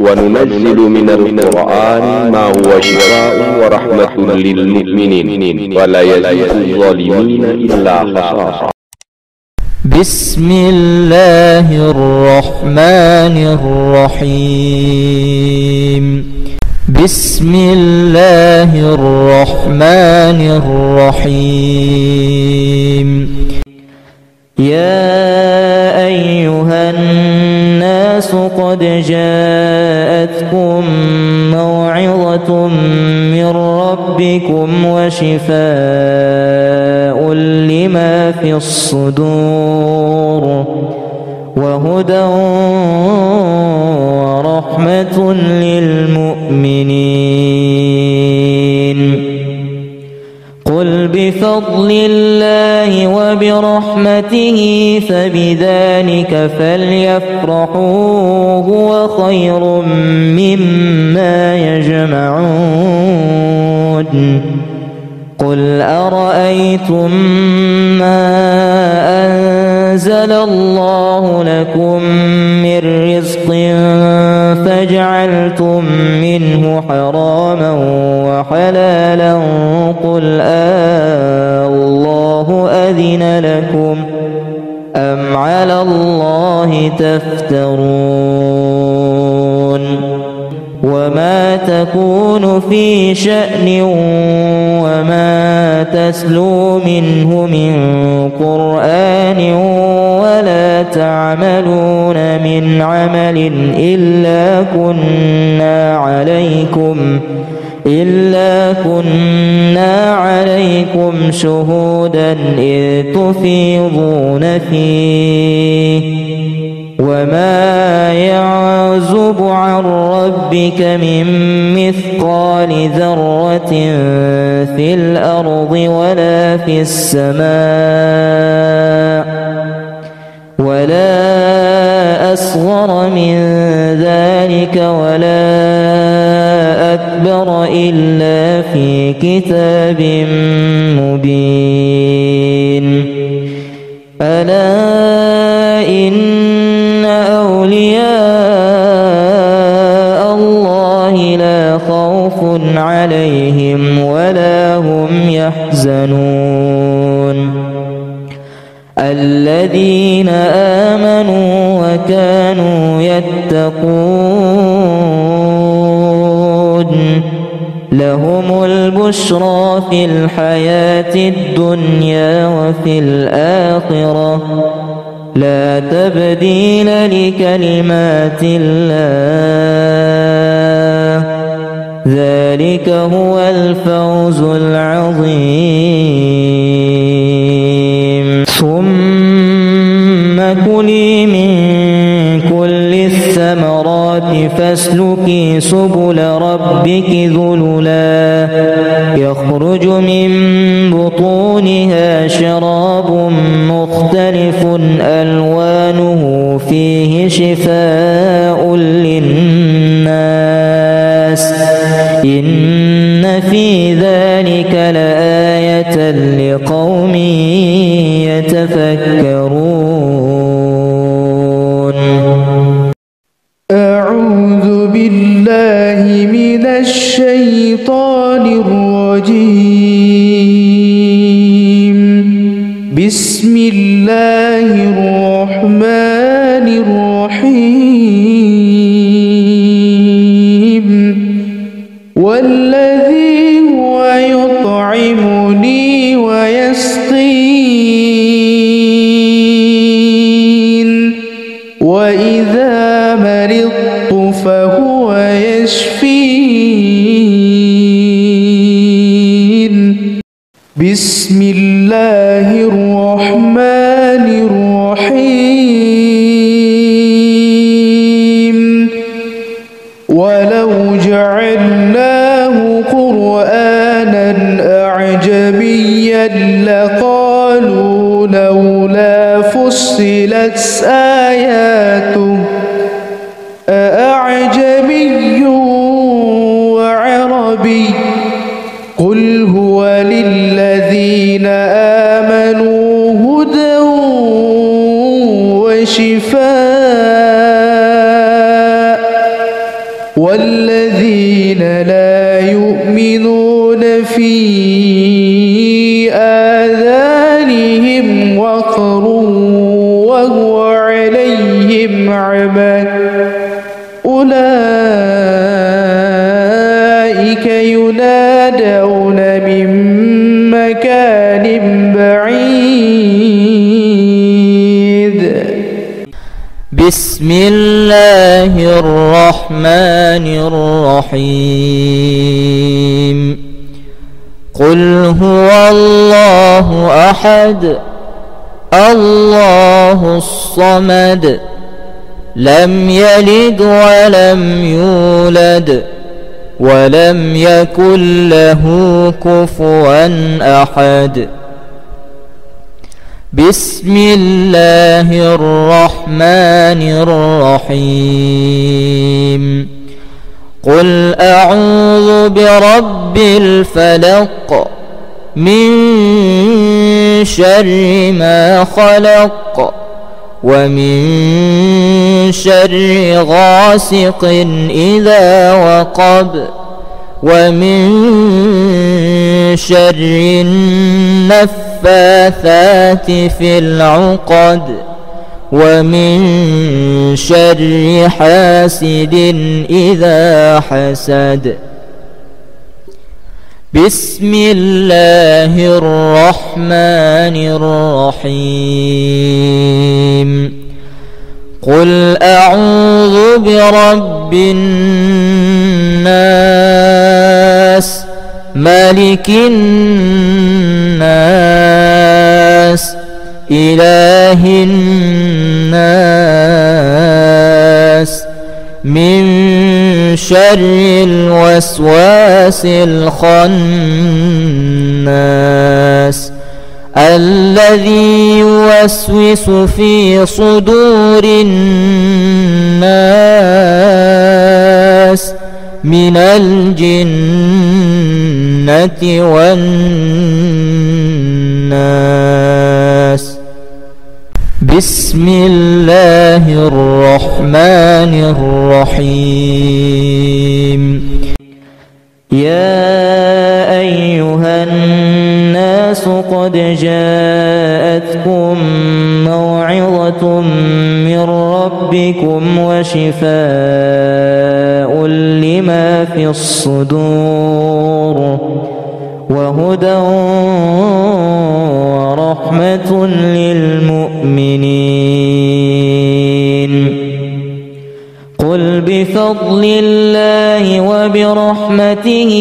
وننزل من القرآن ما هو شفاء ورحمة للمؤمنين ولا يزيد الظالمين إلا خسارا. بسم الله الرحمن الرحيم. بسم الله الرحمن الرحيم. يا أيها الناس قد جاءتكم موعظة من ربكم وشفاء لما في الصدور وهدى ورحمة للمؤمنين. قل بفضل الله وبرحمته فبذلك فليفرحوا هو خير مما يجمعون. قل أرأيتم ما أنزل الله لكم من رزق فجعلتم منه حراما وحلالا قل الله أذن لكم أم على الله تفترون. وما تكون في شأن وما تتلو منه من قرآن ولا تعملون من عمل إلا كنا عليكم شهودا إذ تفيضون فيه. وما يعزب عن ربك من مثقال ذرة في الأرض ولا في السماء ولا أصغر من ذلك ولا أكبر إلا في كتاب مبين. ألا إن أولياء الله لا خوف عليهم ولا هم يحزنون. الذين آمنوا وكانوا يتقون لهم البشرى في الحياة الدنيا وفي الآخرة لا تبديل لكلمات الله ذلك هو الفوز العظيم. ثم كلي من كل الثمرات فاسلكي سبل ربك ذللا يخرج من بطونها شراب مختلف ألوانه فيه شفاء للناس إن في ذلك لآية لقوم يتفكرون. أعوذ بالله من الشيطان الرجيم. بسم الله الرحمن الرحيم. والذي هو يطعمني ويسقين وإذا مرضت فهو يشفين. بسم الله الرحمن الرحيم. ولو جعلناه قرآنا أعجميا لقالوا لولا فصلت آياته أأعجمي وعربي قل هو للذين آمنوا هدى وشفاء والذين لا يؤمنون في آذانهم وقر وهو عليهم عمى أولئك ينادون من مكان بعيد. بسم الله الرحمن الرحيم. قل هو الله أحد الله الصمد لم يلد ولم يولد ولم يكن له كفوا أحد. بسم الله الرحمن الرحيم. قل أعوذ برب الفلق من شر ما خلق ومن شر غاسق إذا وقب ومن شر النفاثات في العقد ومن شر حاسد إذا حسد. بسم الله الرحمن الرحيم. قل أعوذ برب الناس ملك الناس إله الناس من شر الوسواس الخناس الذي يوسوس في صدور الناس من الجنة والناس. بسم الله الرحمن الرحيم. يا أيها الناس قد جاءتكم موعظة من ربكم وشفاء لما في الصدور وهدى ورحمة للمؤمنين. قل بفضل الله وبرحمته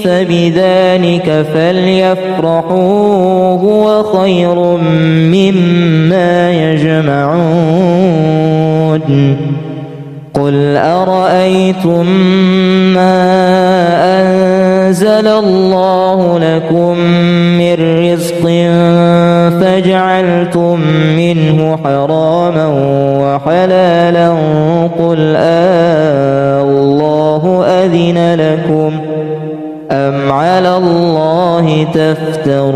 فبذلك فليفرحوا هو خير مما يجمعون. قل أرأيتم ما أنزل الله لكم من رزق فجعلتم منه حراما وحلالا قل الله أذن لكم أم على الله تفترون.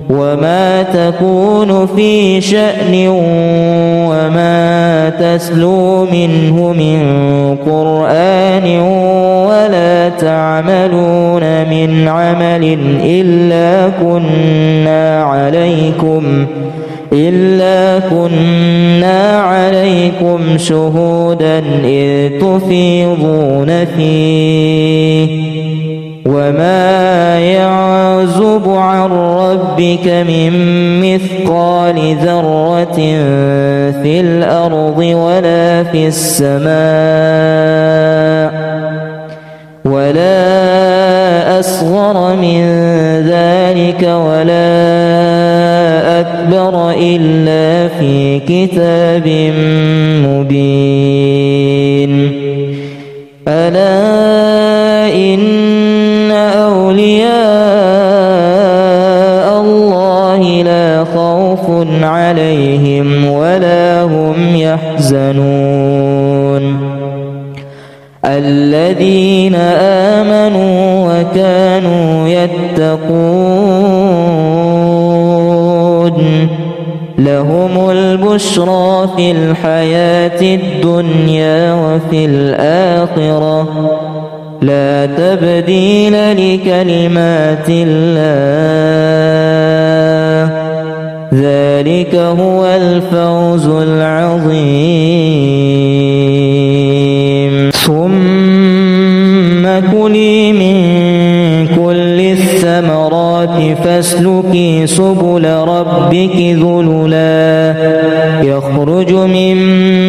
وما تكون في شأن وما تسلو منه من قرآن ولا تعملون من عمل إلا كنا عليكم شهودا إذ تفيضون فيه. وما يعزب عن ربك من مثقال ذرة في الأرض ولا في السماء ولا أصغر من ذلك ولا أكبر إلا في كتاب مبين. ألا إن أولياء الله لا خوف عليهم ولا هم يحزنون الذين آمنوا وكانوا يتقون لهم البشرى في الحياة الدنيا وفي الآخرة لا تبديل لكلمات الله ذلك هو الفوز العظيم ثم كلي من كل الثمرات فاسلكي سبل ربك ذللا يخرج من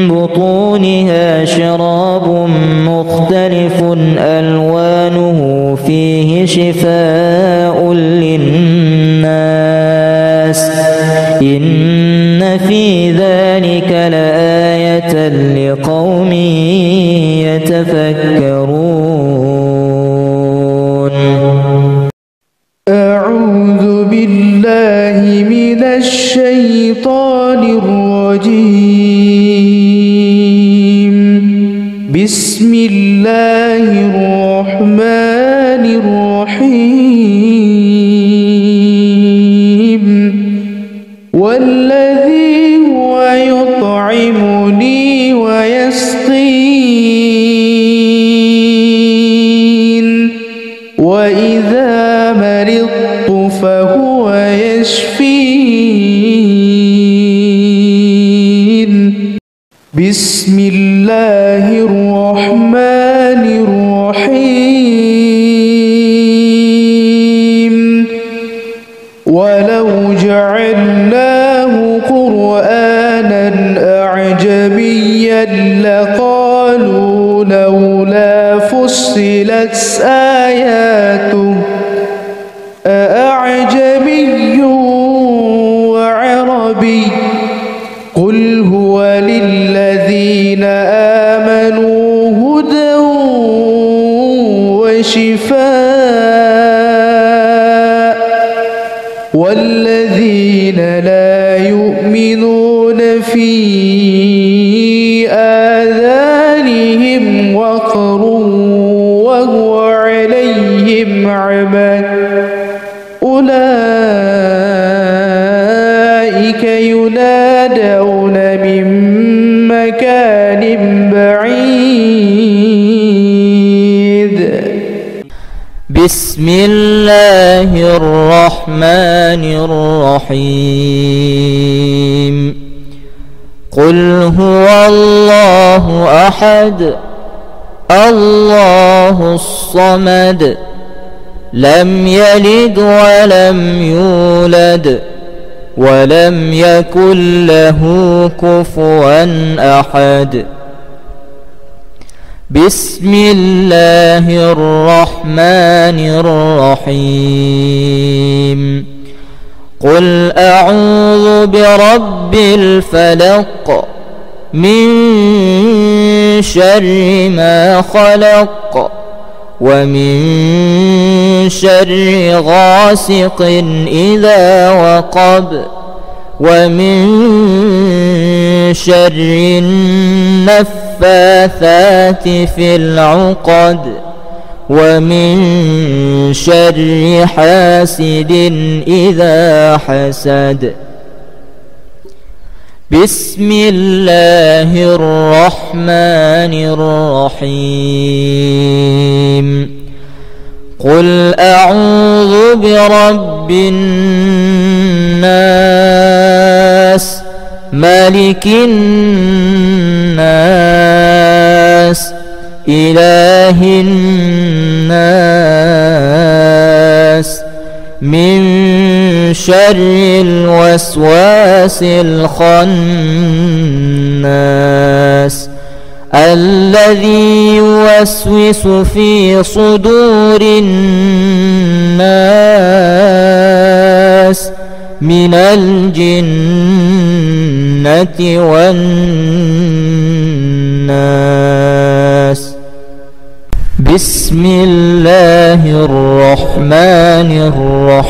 بطونها شراب مختلف ألوانه فيه شفاء للناس إن في ذلك لآية لقوم يتفكرون. أعوذ بالله من الشيطان الرجيم. بسم الله الرحمن الرحيم. والذي هو يطعمني ويسقين وإذا مرضت فهو يشفين. بسم الله الرحمن الرحيم. ولو جعلناه قرآنا أعجميا لقالوا لولا فصلت آياته أأعجمي وعربي قل هو للذين آمنوا هدى وشفاء والذين لا يؤمنون في آذانهم وقر وهو عليهم عمى أولئك ينادون من مكان بعيد. بسم الله الرحمن الرحيم. قل هو الله أحد الله الصمد لم يلد ولم يولد ولم يكن له كفوا أحد. بسم الله الرحمن الرحيم. قل أعوذ برب الفلق من شر ما خلق ومن شر غاسق إذا وقب ومن شر النفاثات في العقد ومن شر حاسد إذا حسد. بسم الله الرحمن الرحيم. قل أعوذ برب الناس ملك الناس إله الناس من شر الوسواس الخناس الذي يوسوس في صدور الناس من الجنة والناس. بسم الله الرحمن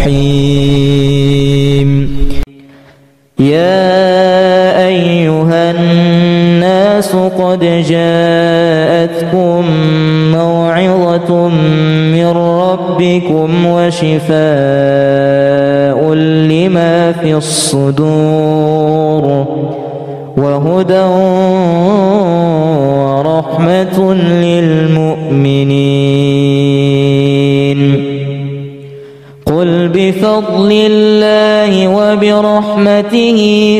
الرحيم. يا أيها الناس قد جاءتكم موعظة من ربكم وشفاء لما في الصدور وهدى ورحمة للمؤمنين. قل بفضل الله وبرحمته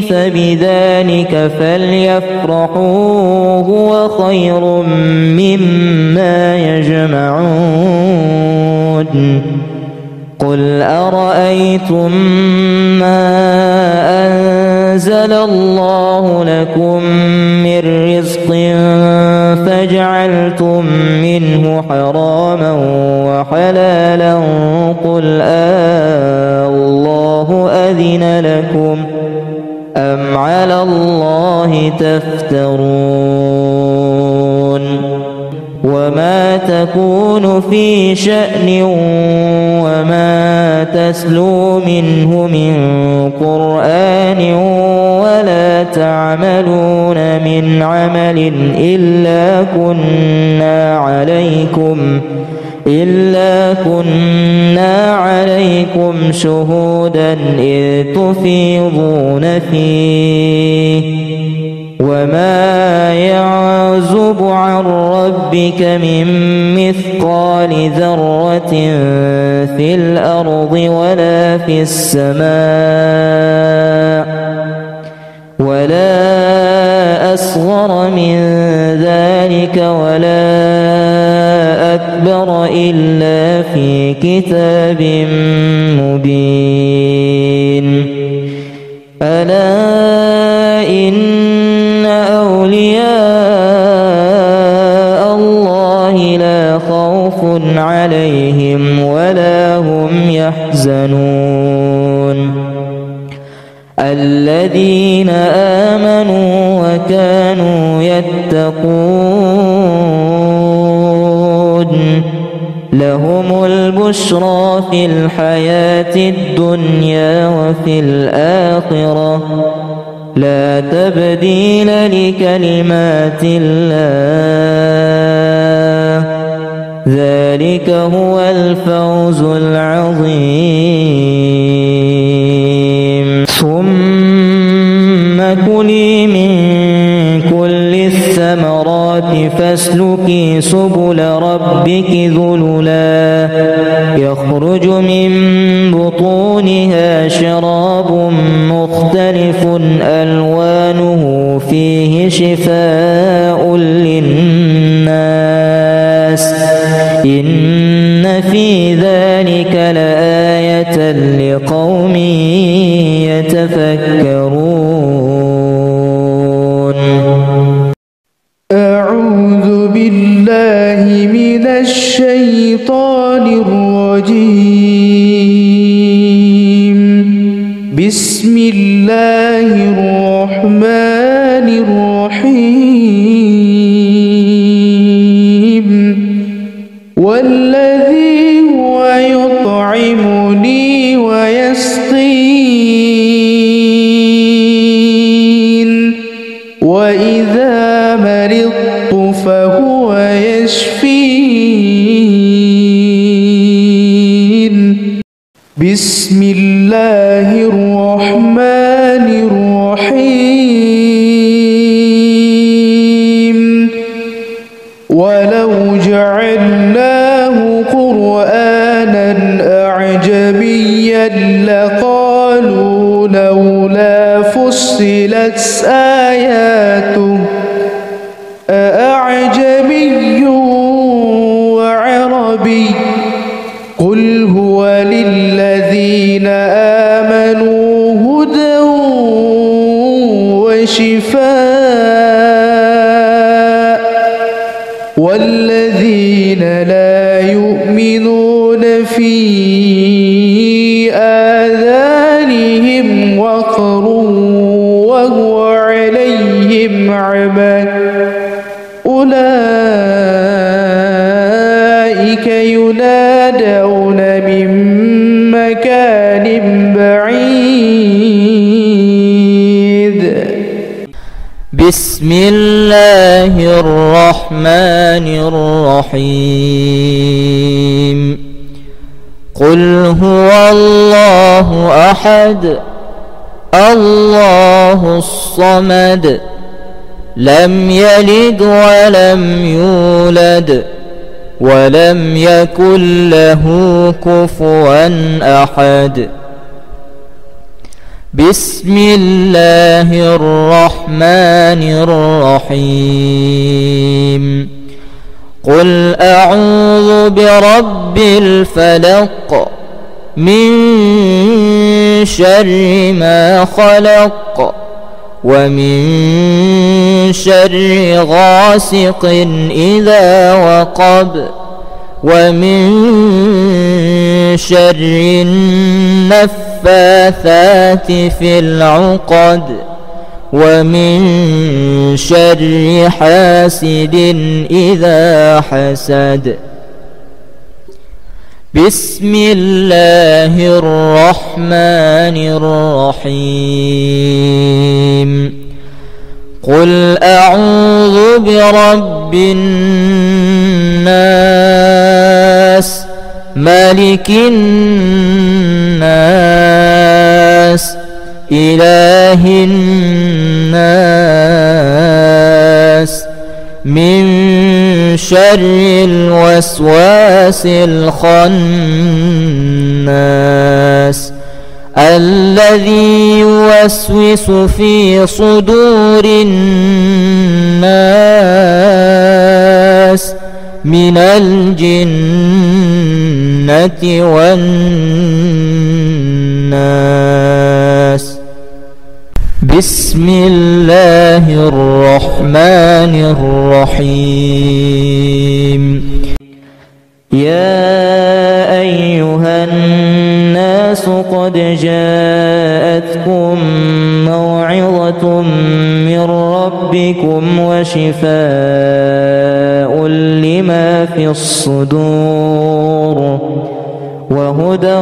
فبذلك فليفرحوا هو خير مما يجمعون. قل أرأيتم ما أنزل الله لكم من رزق فجعلتم منه حراما وحلالا قل الله أذن لكم أم على الله تفترون. وما تكون في شأن وما تسلو منه من قرآن ولا تعملون من عمل إلا كنا عليكم شهودا إذ تفيضون فيه. وما يعزب عن ربك من مثقال ذرة في الأرض ولا في السماء ولا أصغر من ذلك ولا أكبر إلا في كتاب مبين. ألا إن أولياء الله لا خوف عليهم ولا هم يحزنون. الذين آمنوا وكانوا يتقون لهم البشرى في الحياة الدنيا وفي الآخرة لا تبديل لكلمات الله ذلك هو الفوز العظيم. ثم كلي من كل الثمرات فاسلكي سبل ربك ذللا يخرج من بطونها شراب مختلف ألوانه فيه شفاء للناس إن في ذلك لآية لقوم يتفكرون. أعوذ بالله من الشيطان الرجيم. بسم الله الرحمن الرحيم. والذي هو يطعمني ويسقين وإذا مرضت فهو يشفين. بسم الله الرحمن الرحيم. ولو جعلناه قرآنا أعجميا لقالوا لولا فصلت آياته أأعجمي وعربي قل هو للذين آمنوا هدى وشفاء والذين لا يؤمنون في آذانهم وقر وهو عليهم عمى أولئك ينادون من مكان بعيد. بسم الله الرحمن الرحيم. قل هو الله أحد الله الصمد لم يلد ولم يولد ولم يكن له كفوا أحد. بسم الله الرحمن الرحيم. قل أعوذ برب الفلق من شر ما خلق ومن شر غاسق إذا وقب ومن شر النفاثات في العقد ومن شر حاسد إذا حسد. بسم الله الرحمن الرحيم. قل أعوذ برب الناس ملك الناس إله الناس من شر الوسواس الخناس الذي يوسوس في صدور الناس من الجنة والناس. بسم الله الرحمن الرحيم. يا أيها الناس قد جاءتكم موعظة من ربكم وشفاء لما في الصدور وهدى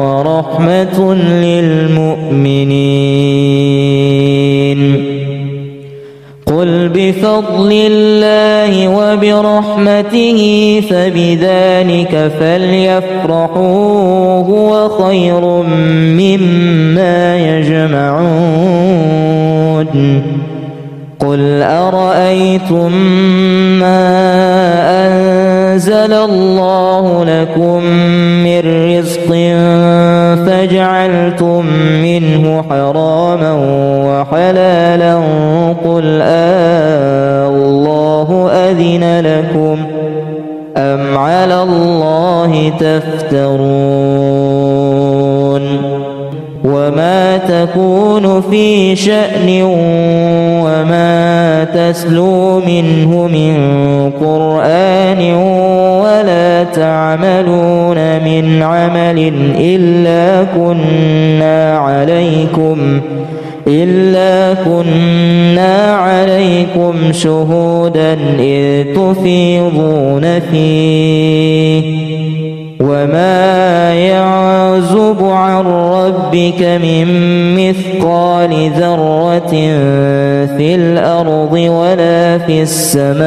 ورحمة للمؤمنين. قل بفضل الله وبرحمته فبذلك فليفرحوا هو خير مما يجمعون. قل أرأيتم ما أنزل الله لكم من رزق فجعلتم منه حراما وحلالا قل الله أذن لكم أم على الله تفترون. وما تكون في شأن وما تتلو منه من قرآن ولا تعملون من عمل إلا كنا عليكم شهودا إذ تفيضون فيه. وما يعزب عن ربك من مثقال ذرة في الأرض ولا في السماء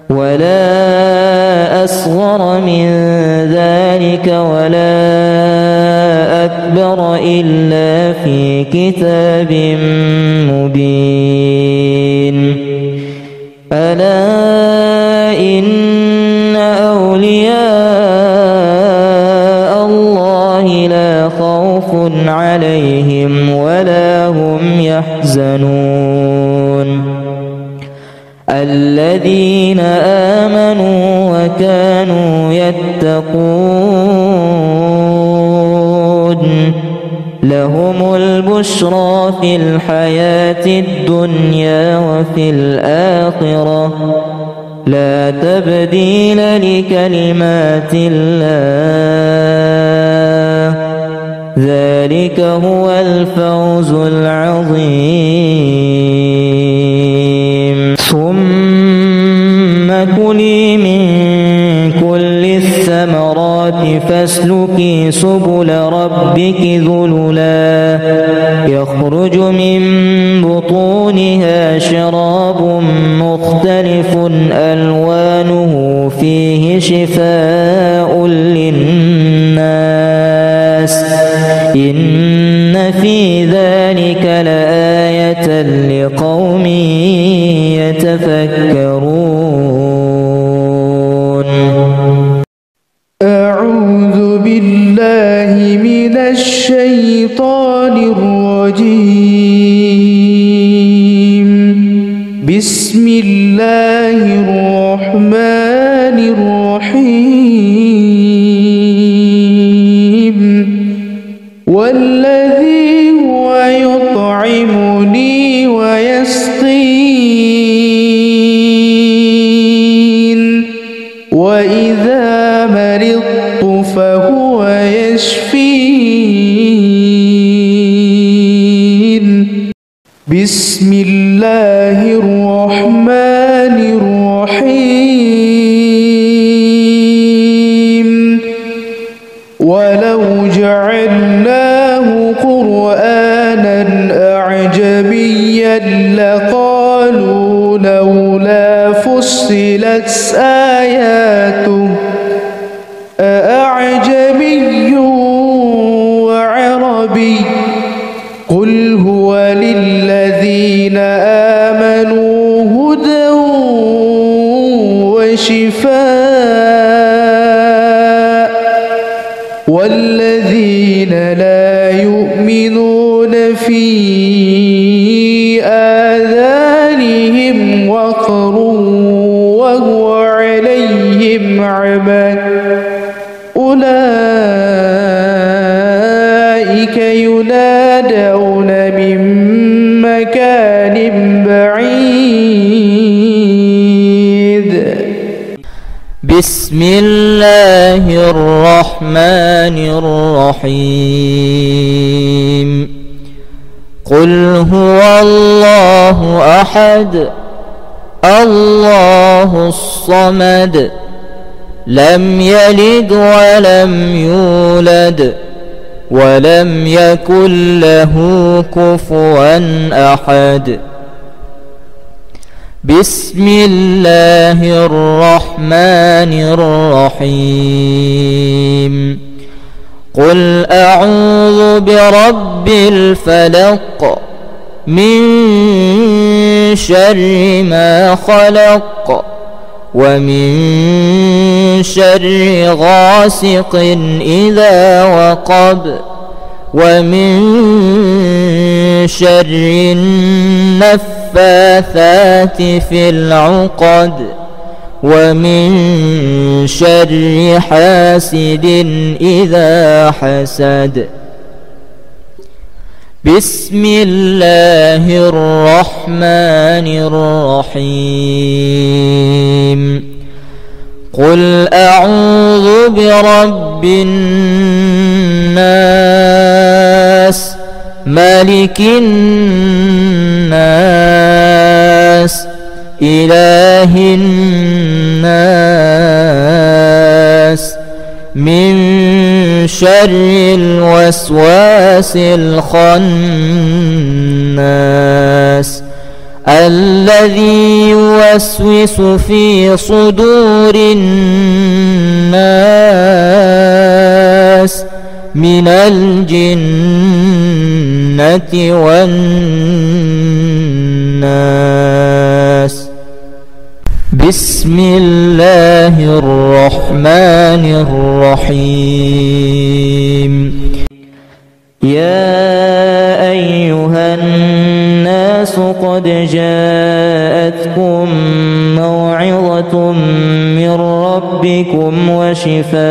ولا أصغر من ذلك ولا أكبر إلا في كتاب مبين. ألا إن أولياء الله لا خوف عليهم ولا هم يحزنون. الذين آمنوا وكانوا يتقون لهم البشرى في الحياة الدنيا وفي الآخرة لا تبديل لكلمات الله ذلك هو الفوز العظيم. ثم كلي من كل الثمرات فاسلكي سبل ربك ذللا يخرج من بطونها شراب مختلف ألوانه لقوم يتفكرون. أعوذ بالله من الشيطان الرجيم. بسم الله الرحمن الرحيم. والذي هو يطعمني ويسقين وإذا مرضت فهو يشفين. بسم الله الرحمن الرحيم. ولو جعلناه قرآنا أعجميا لقالوا لولا فصلت آياته أأعجمي وعربي قل هو للذين آمنوا هدى وشفاء والذين لا يؤمنون في آذانهم وقر وهو عليهم عمى أولئك ينادون من مكان بعيد. بسم الله الرحمن الرحيم. قل هو الله أحد الله الصمد لم يلد ولم يولد ولم يكن له كفوا أحد. بسم الله الرحمن الرحيم. قل أعوذ برب الفلق من شر ما خلق ومن شر غاسق إذا وقب ومن شر النفاثات في العقد ومن شر حاسد إذا حسد. بسم الله الرحمن الرحيم. قل أعوذ برب الناس ملك الناس إله الناس من شر الوسواس الخناس الذي يوسوس في صدور الناس من الجنة والناس. بسم الله الرحمن الرحيم. يا أيها الناس قد جاءتكم موعظة من ربكم وشفاء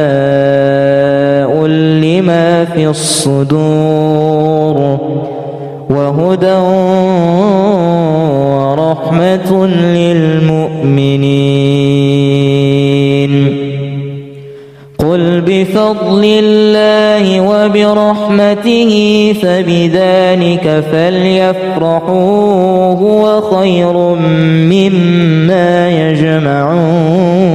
لما في الصدور وهدى ورحمة للمؤمنين. قل بفضل الله وبرحمته فبذلك فليفرحوا هو خير مما يجمعون.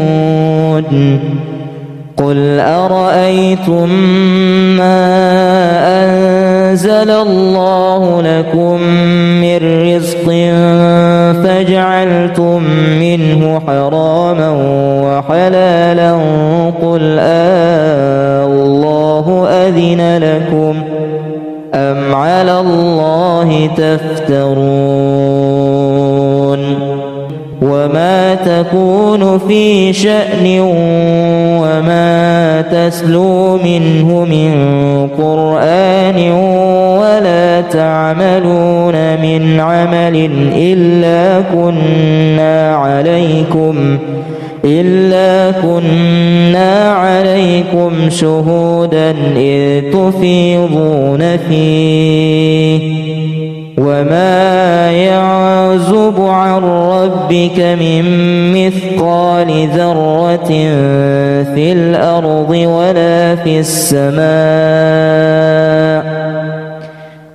قل أرأيتم ما أنزل الله لكم من رزق فجعلتم منه حراما وحلالا قل الله أذن لكم أم أم على الله تفترون وما تكون في شأن وما تتلو منه من قرآن ولا تعملون من عمل إلا كنا عليكم شهودا إذ تفيضون فيه وما يعزب عن ربك من مثقال ذرة في الأرض ولا في السماء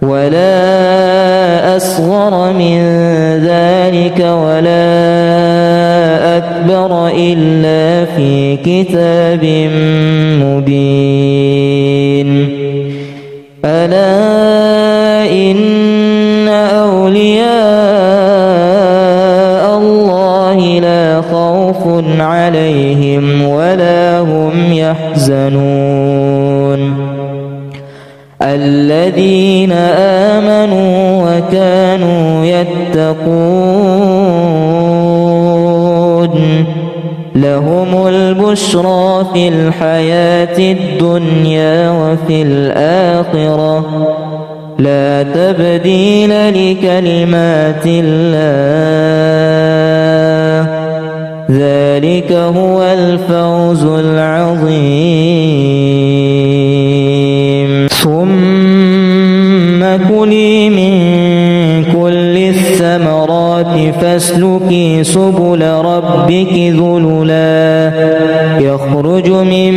ولا أصغر من ذلك ولا أكبر إلا في كتاب مبين ألا إن أولياء الله لا خوف عليهم ولا هم يحزنون الذين آمنوا وكانوا يتقون لهم البشرى في الحياة الدنيا وفي الآخرة لا تبديل لكلمات الله ذلك هو الفوز العظيم ثم كلي من كل الثمرات فاسلكي سبل ربك ذللا يخرج من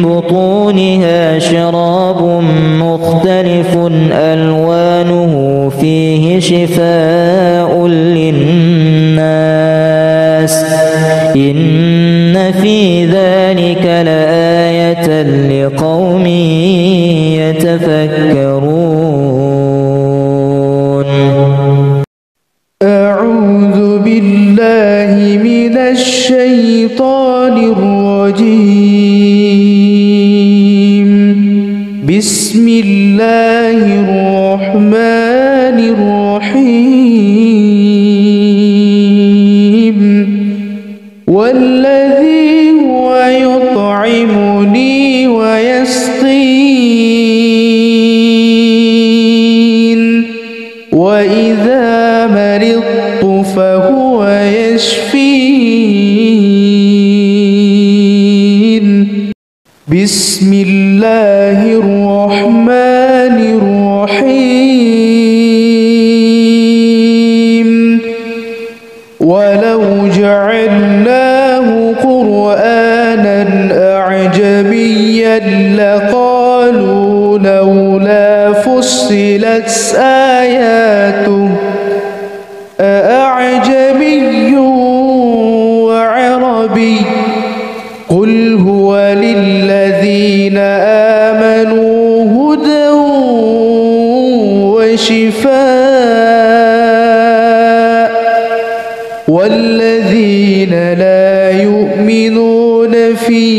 بطونها شراب مختلف ألوانه فيه شفاء للناس إن في ذلك لآية لقوم يتفكرون أعوذ بالله من الشيطان الرجيم بسم الله الرحمن الرحيم والذي هو يطعمني ويسقين وإذا مرضت فهو يشفين بسم الله الرحمن الرحيم ولو جعلناه قرآنا أعجميا لقالوا لولا فصلت آياته أأعجمي وعربي قل هو للذين آمنوا هدى وشفاء والذين لا يؤمنون في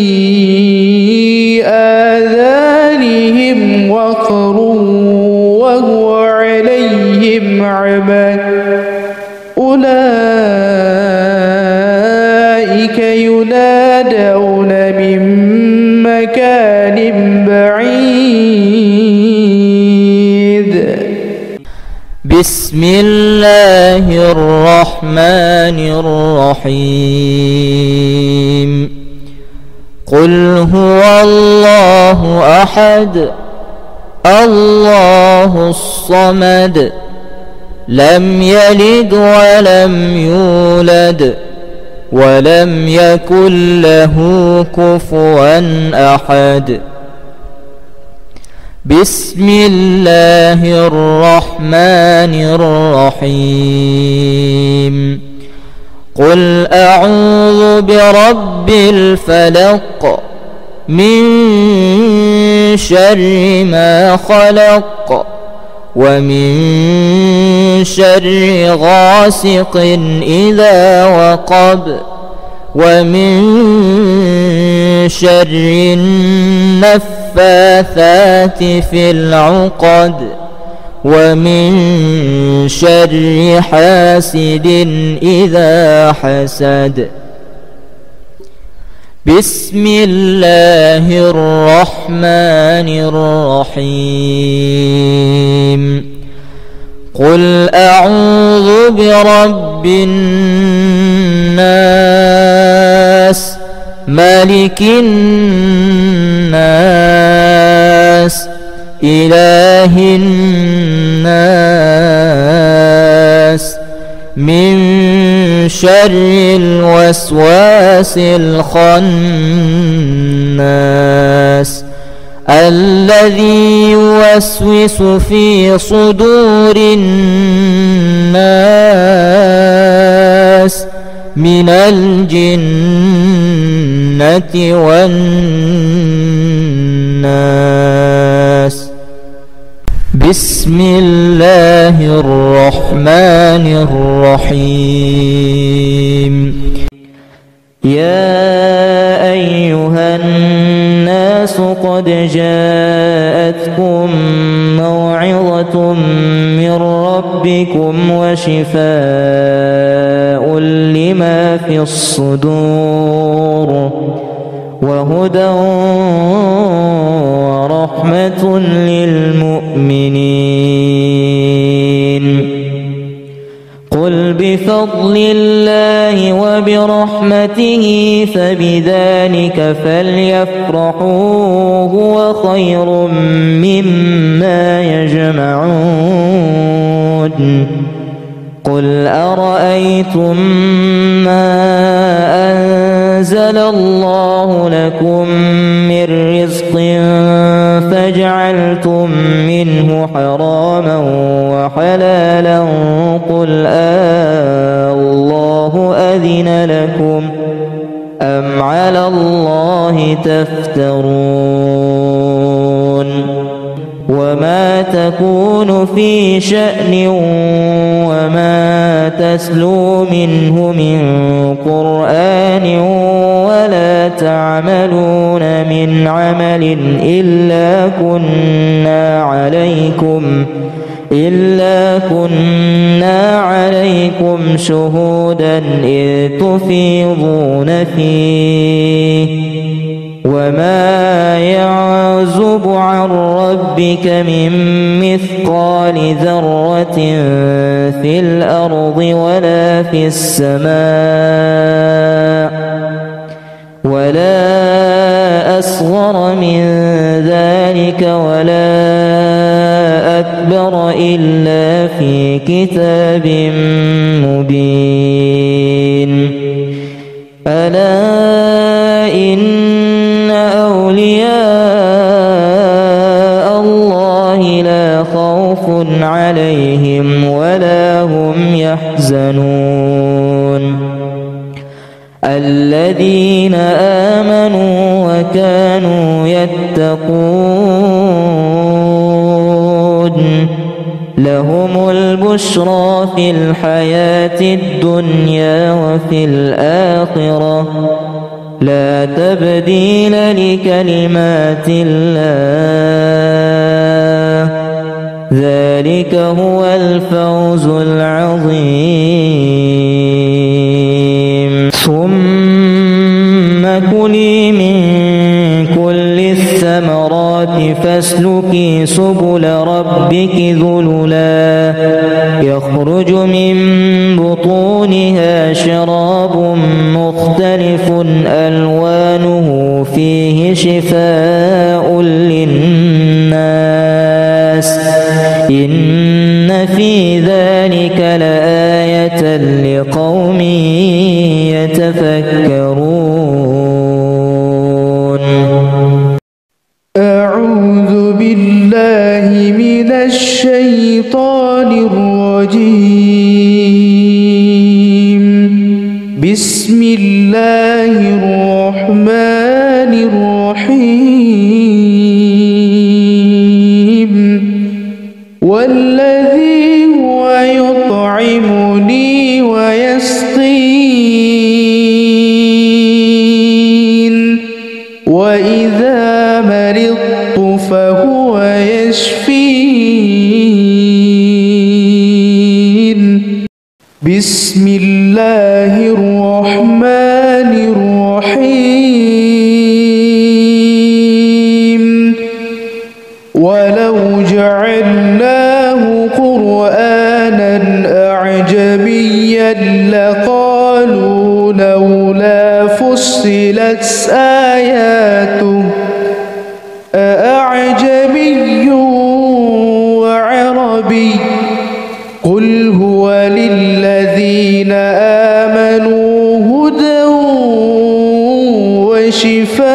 آذانهم وقر وهو عليهم عمى أولئك ينادون من مكان بعيد بسم الله الرحمن الرحيم قل هو الله أحد الله الصمد لم يلد ولم يولد ولم يكن له كفوا أحد بسم الله الرحمن الرحيم قل أعوذ برب الفلق من شر ما خلق ومن شر غاسق إذا وقب ومن شر النفاثات في العقد ومن شر حاسد إذا حسد. بسم الله الرحمن الرحيم. قل أعوذ برب الناس ملك الناس إله الناس من شر الوسواس الخناس الذي يوسوس في صدور الناس من الجنة والناس. بسم الله الرحمن الرحيم. يا أيها الناس قد جاءتكم موعظة من ربكم وشفاء لما في الصدور وهدى ورحمة للمؤمنين. قل بفضل الله وبرحمته فبذلك فليفرحوا هو خير مما يجمعون. قل أرأيتم ما أنزل الله لكم من رزق فجعلتم منه حراما وحلالا قل الله أذن لكم أم على الله تفترون. وما تكون في شأن وما تسلو منه من قرآن ولا تعملون من عمل إلا كنا عليكم شهودا إذ تفيضون فيه. وما يعزب عن ربك من مثقال ذرة في الأرض ولا في السماء ولا أصغر من ذلك ولا أكبر إلا في كتاب مبين. ألا إن أولياء الله لا خوف عليهم ولا هم يحزنون. الذين آمنوا وكانوا يتقون لهم البشرى في الحياة الدنيا وفي الآخرة لا تبديل لكلمات الله ذلك هو الفوز العظيم. ثم كلي من كل الثمرات فاسلكي سبل ربك ذللا يخرج من بطونها شراب مختلف ألوانه فيه شفاء للناس إن في ذلك لآية لقوم يتفكرون. أعوذ بالله من الشيطان الرجيم. بسم الله الرحمن الرحيم. والذي هو يطعمني ويسقين وإذا مرضت فهو يشفين بسم الله الرحمن الرحيم ولو جعلناه قرآنا أعجميا لقالوا لولا فصلت آياته أأعجمي وعربي قل هو للذين آمنوا هدى وشفاء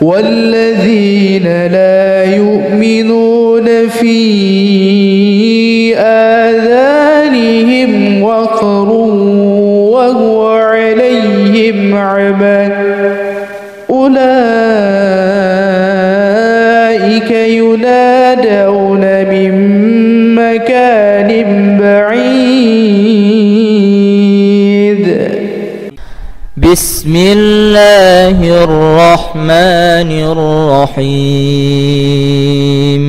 والذين لا يؤمنون في آذانهم وقر وهو عليهم عمى أولئك ينادون من مكان بعيد. بسم الله الرحمن الرحيم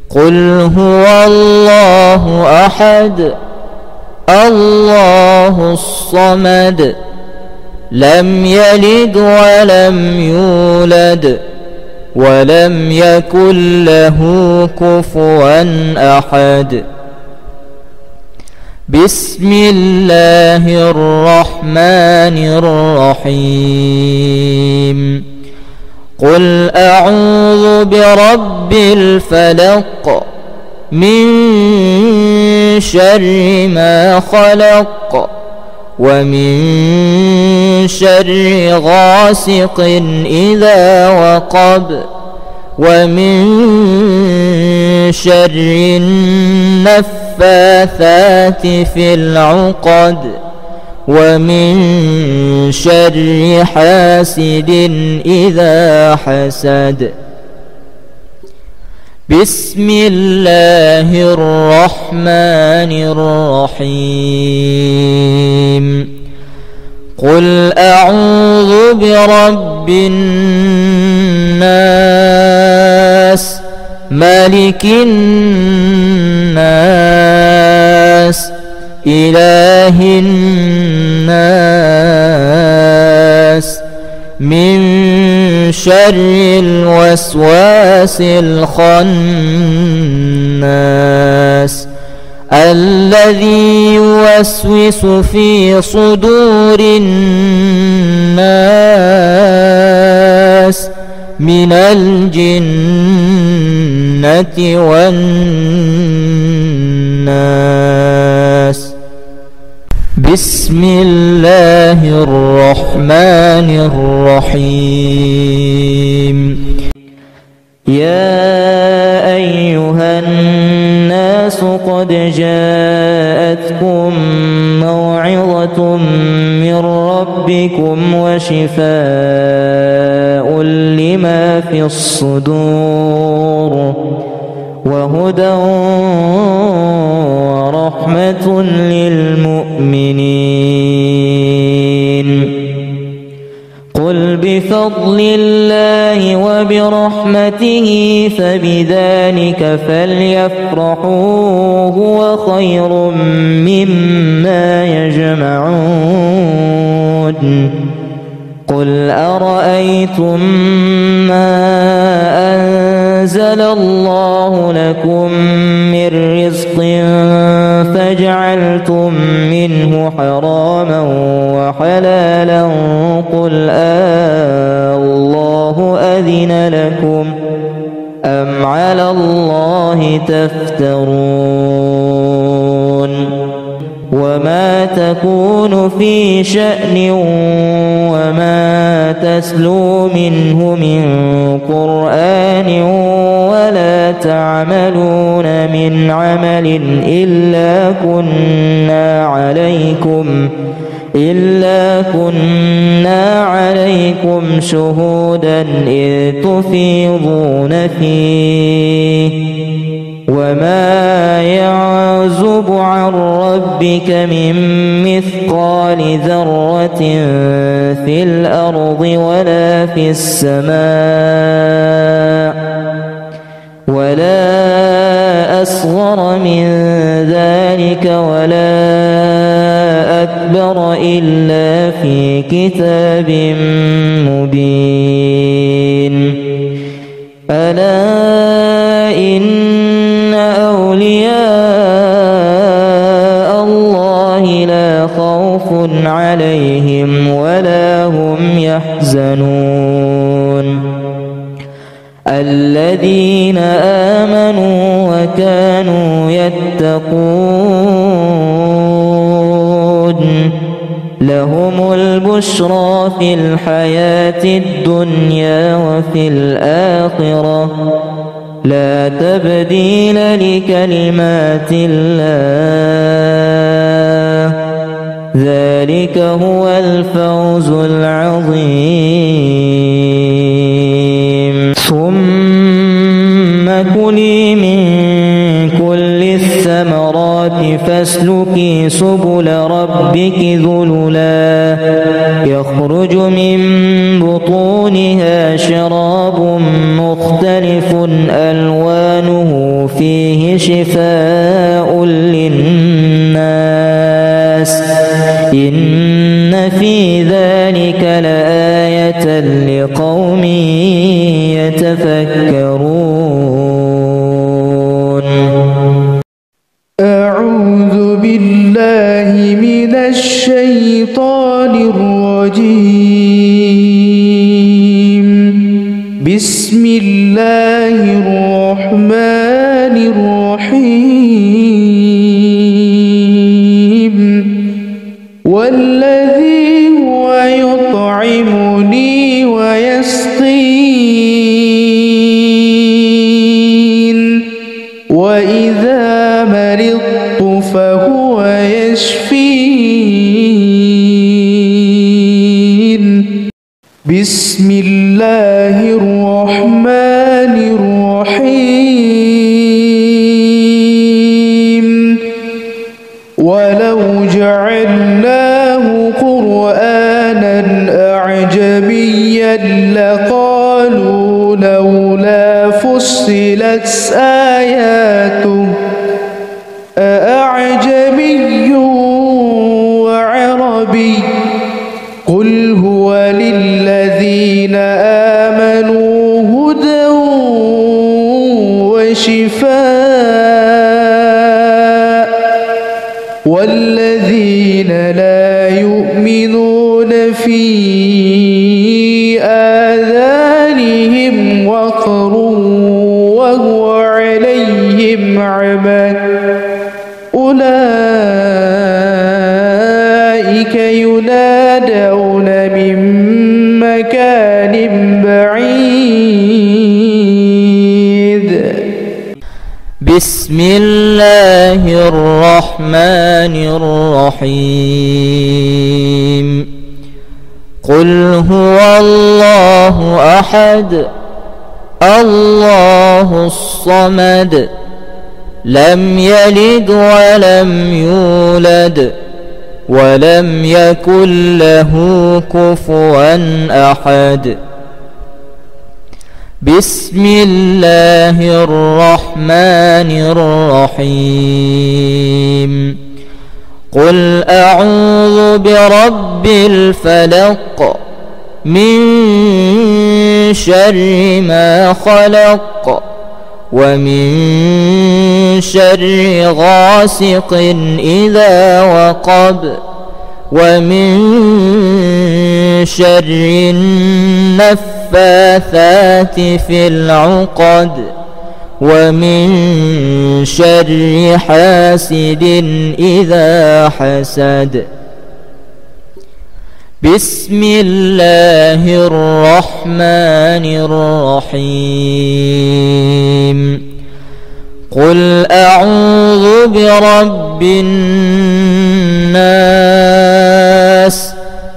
قل هو الله أحد الله الصمد لم يلد ولم يولد ولم يكن له كفوا أحد. بسم الله الرحمن الرحيم قل أعوذ برب الفلق من شر ما خلق ومن شر غاسق إذا وقب ومن شر النفاثات في العقد ومن شر حاسد إذا حسد. بسم الله الرحمن الرحيم قل أعوذ برب الناس ملك الناس إله الناس من شر الوسواس الخناس الذي يوسوس في صدور الناس من الجنة والناس. بسم الله الرحمن الرحيم يا أيها الناس قد جاءتكم موعظة من ربكم وشفاء لما في الصدور وهدى ورحمة للمؤمنين. قل بفضل الله وبرحمته فبذلك فليفرحوا هو خير مما يجمعون. قل أرأيتم ما أنزل الله لكم من رزق فجعلتم منه حراما وحلالا قل الله أذن لكم أم على الله تفترون. وما تكون في شأن وما تتلو منه من قرآن ولا تعملون من عمل إلا كنا عليكم شهودا إذ تفيضون فيه. وما يعزب عن ربك من مثقال ذرة في الأرض ولا في السماء ولا أصغر من ذلك ولا أكبر إلا في كتاب مبين. ألا إن أولياء الله لا خوف عليهم ولا هم يحزنون الذين آمنوا وكانوا يتقون لهم البشرى في الحياة الدنيا وفي الآخرة لا تبديل لكلمات الله ذلك هو الفوز العظيم. ثم كلي من كل الثمرات فاسلكي سبل ربك ذللا يخرج من بطونها شراب مختلف ألوانه فيه شفاء للناس إن في ذلك لآية لقوم يتفكرون. أعوذ بالله من الشيطان الرجيم. بسم الله الرحمن الرحيم. والذي هو يطعمني ويسقين وإذا مرضت فهو يشفين. بسم الله الرحمن الرحيم. ولو جعلناه قرآنا أعجميا لقالوا لولا فصلت آياته أأعجمي وعربي قل هو للذين آمنوا هدى وشفاء والذين لا يؤمنون في آذانهم وقر وهو عليهم عمى أولئك ينادون من مكان بعيد. بسم الله الرحمن الرحيم. قل هو الله أحد الله الصمد لم يلد ولم يولد ولم يكن له كفوا أحد. بسم الله الرحمن الرحيم. قل أعوذ برب الفلق من شر ما خلق ومن شر غاسق إذا وقب ومن شر النفاثات في العقد ومن شر حاسد إذا حسد. بسم الله الرحمن الرحيم. قل أعوذ برب الناس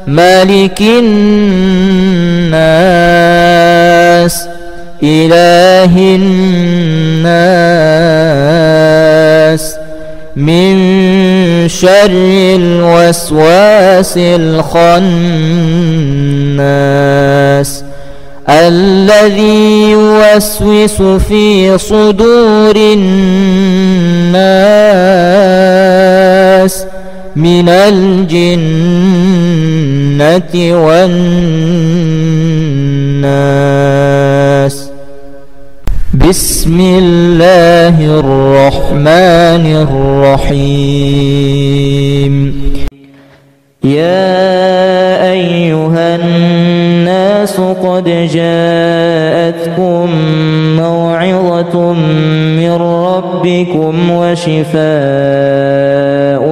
ملك الناس إله الناس من شر الوسواس الخناس الذي يوسوس في صدور الناس من الجنة والناس. بسم الله الرحمن الرحيم. يا أيها الناس قد جاءتكم موعظة من ربكم وشفاء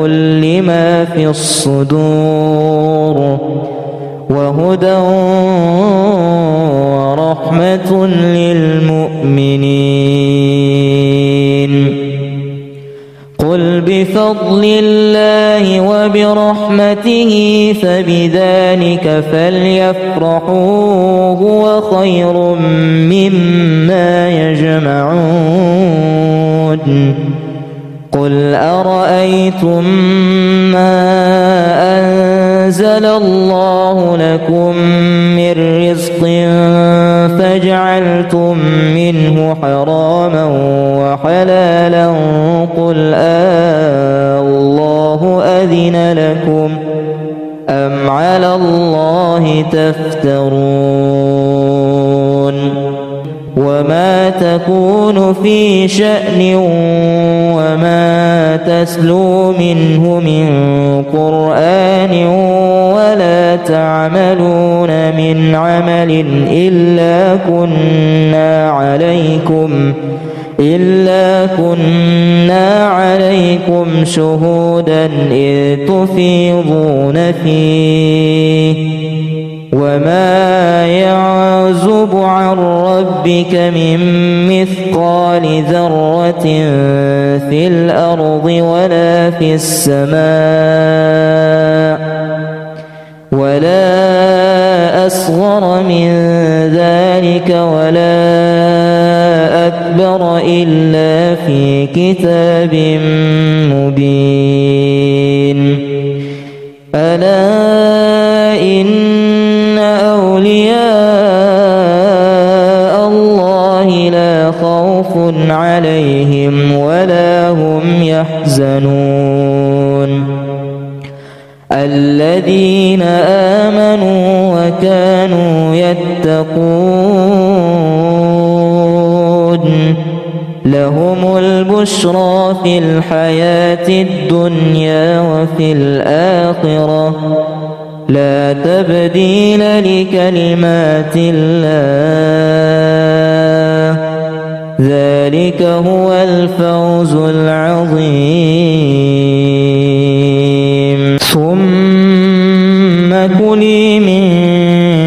لما في الصدور وهدى ورحمة للمؤمنين. قل بفضل الله وبرحمته فبذلك فليفرحوا هو خير مما يجمعون. قل أرأيتم ما أنزل الله لكم من رزق فجعلتم منه حراما وحلالا قل الله أذن لكم أم على الله تفترون. وما تكون في شأن وما تسلو منه من قرآن ولا تعملون من عمل إلا كنا عليكم شهودا إذ تفيضون فيه. وما يعزب عن ربك من مثقال ذرة في الأرض ولا في السماء ولا أصغر من ذلك ولا أكبر إلا في كتاب مبين. ألا إن أولياء الله لا خوف عليهم ولا هم يحزنون. الذين آمنوا وكانوا يتقون لهم البشرى في الحياة الدنيا وفي الآخرة لا تبديل لكلمات الله ذلك هو الفوز العظيم. ثم كلي من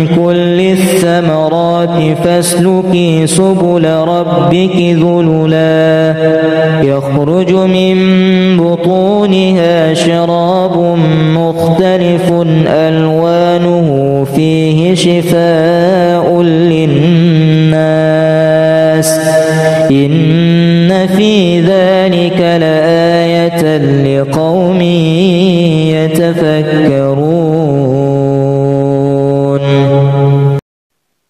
كل الثمرات فاسلكي سبل ربك ذللا يخرج من بطونها شراب مختلف ألوانه فيه شفاء للناس إن في ذلك لآية لقوم يتفكرون.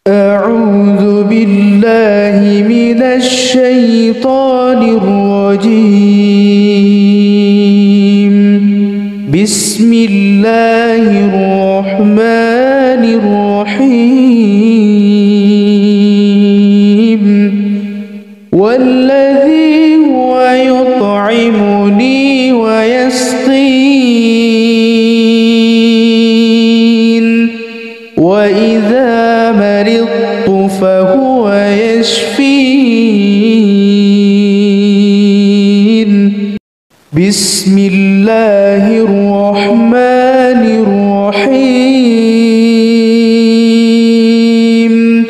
أعوذ بالله من الشيطان الرجيم. بسم الله الرحمن الرحيم. والذي هو يطعمني ويسقين وإذا مرضت فهو يشفين. بسم الله الرحمن الرحيم.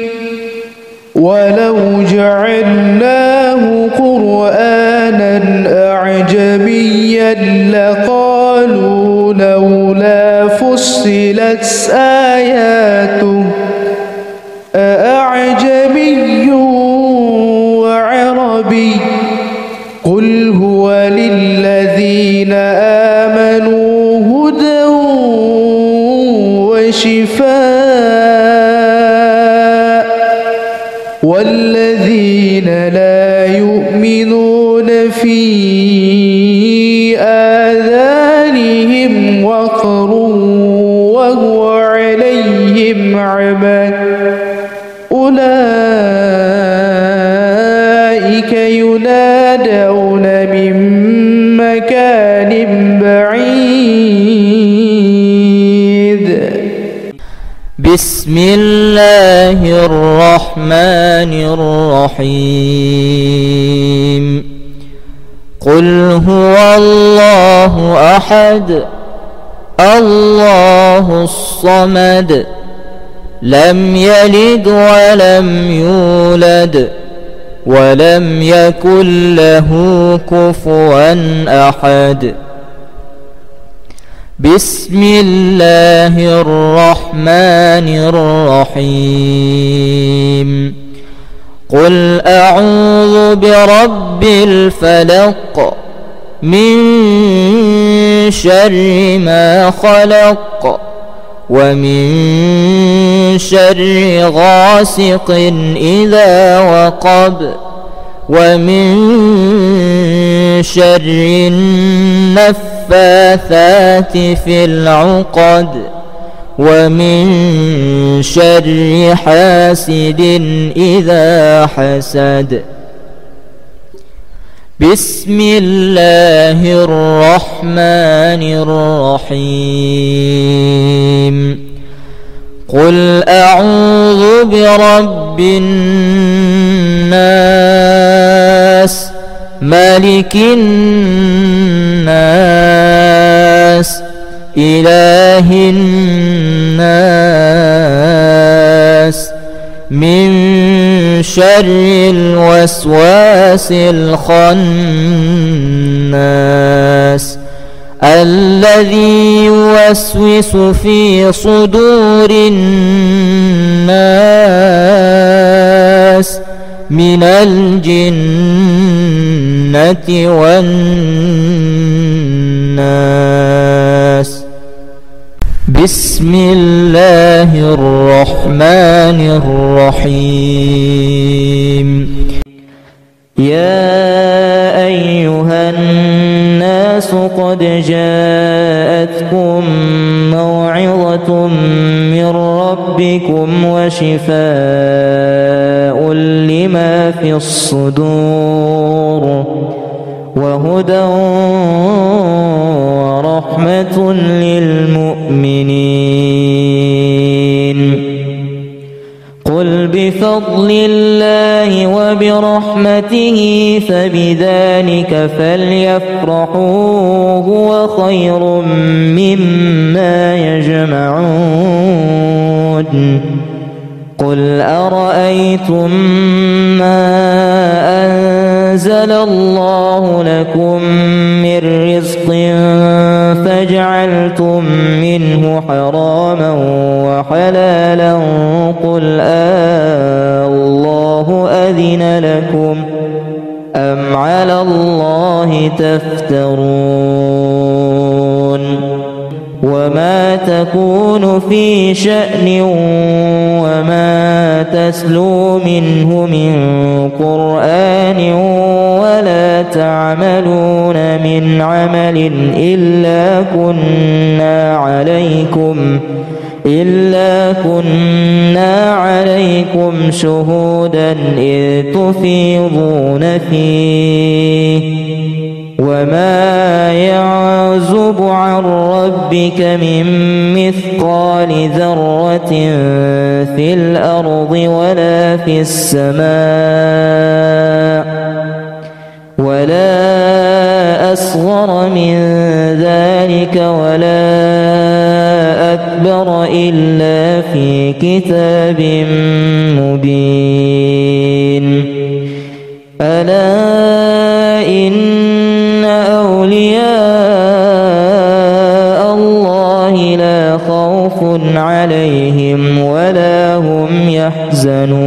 ولو جعلناه قرآنا أعجميا لقالوا لولا فصلت آياته أأعجمي وعربي قل هو للذين آمنوا هدى وشفاء آذانهم وقر وهو عليهم عمى أولئك ينادون من مكان بعيد. بسم الله الرحمن الرحيم. قل هو الله أحد الله الصمد لم يلد ولم يولد ولم يكن له كفوا أحد. بسم الله الرحمن الرحيم. قل أعوذ برب الفلق من شر ما خلق ومن شر غاسق إذا وقب ومن شر النفاثات في العقد ومن شر حاسد إذا حسد. بسم الله الرحمن الرحيم. قل أعوذ برب الناس ملك الناس إله الناس من شر الوسواس الخناس الذي يوسوس في صدور الناس من الجنة والناس. بسم الله الرحمن الرحيم. يا أيها الناس قد جاءتكم موعظة من ربكم وشفاء لما في الصدور وهدى ورحمة للمؤمنين. قل بفضل الله وبرحمته فبذلك فليفرحوا هو خير مما يجمعون. قل أرأيتم ما أنزل الله لكم من رزق فجعلتم منه حراما وحلالا قل الله أذن لكم أم على الله تفترون. وما تكون في شأن وما تتلو منه من قرآن ولا تعملون من عمل إلا كنا عليكم شهودا إذ تفيضون فيه. وما يعزب عن ربك من مثقال ذرة في الأرض ولا في السماء ولا أصغر من ذلك ولا أكبر إلا في كتاب مبين. ألا إن أولياء الله لا خوف عليهم ولا هم يحزنون.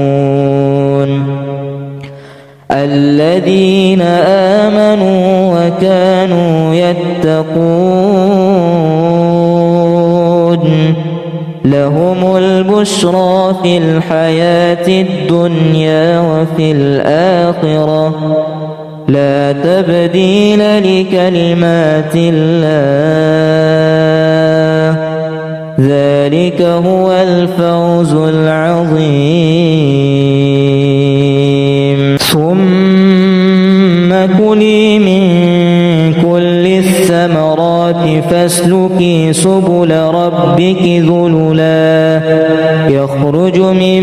الذين آمنوا وكانوا يتقون لهم البشرى في الحياة الدنيا وفي الآخرة لا تبديل لكلمات الله ذلك هو الفوز العظيم. ثم كلي من كل الثمرات فاسلكي سبل ربك ذللا يخرج من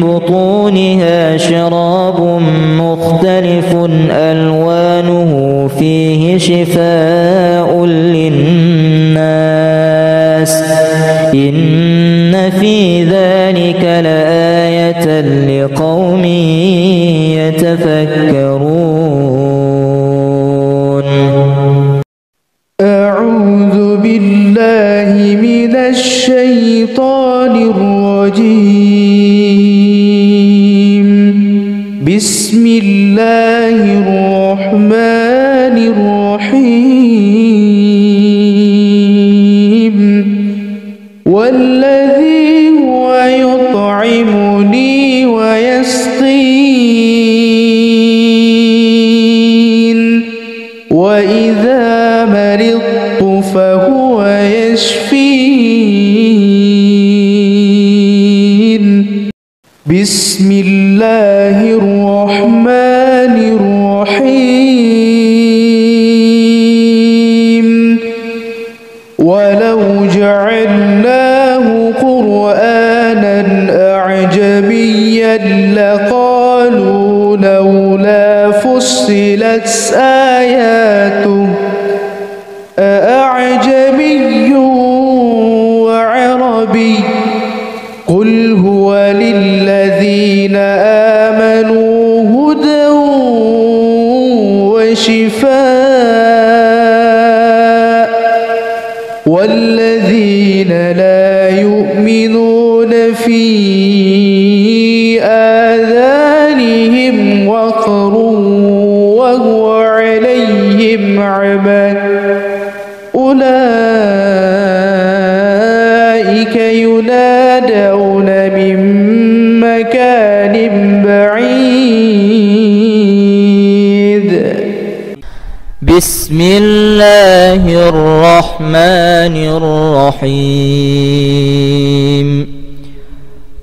بطونها شراب مختلف ألوانه فيه شفاء للناس إن في ذلك لآية لقوم يتفكرون. أعوذ بالله من الشيطان الرجيم. بسم الله الرحمن الرحيم. والذي هو يطعمني ويسقين وإذا مرضت فهو يشفين. بسم الله الرحمن الرحيم. ولو جعلناه قرآنا أعجميا لقالوا لولا فصلت آياته أأعجمي وعربي قل هو للذين آمنوا هدى وشفاء والذين لا يؤمنون في آذانهم وقر وهو عليهم عمى أولئك ينادون من مكان بعيد. بسم الله الرحمن الرحيم.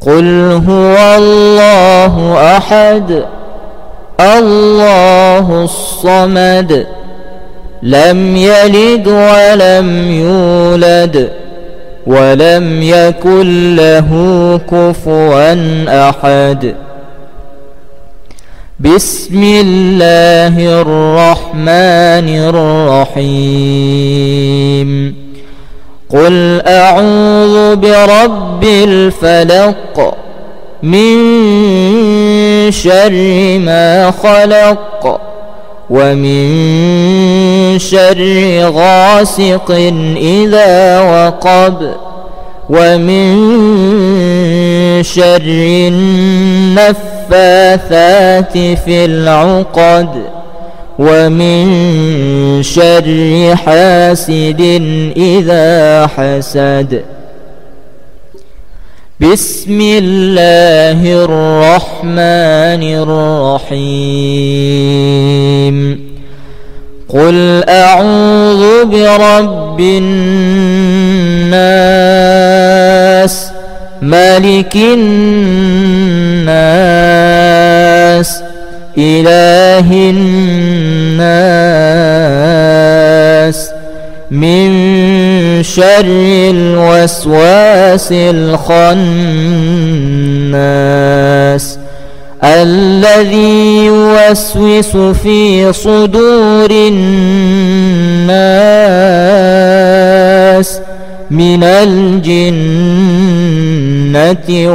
قل هو الله أحد الله الصمد لم يلد ولم يولد ولم يكن له كفوا أحد. بسم الله الرحمن الرحيم. قل أعوذ برب الفلق من شر ما خلق ومن شر غاسق إذا وقب ومن شر النفاثات في العقد ومن شر حاسد إذا حسد. بسم الله الرحمن الرحيم. قل أعوذ برب الناس ملك الناس إله الناس من شر الوسواس الخناس الذي يوسوس في صدور الناس من الجنة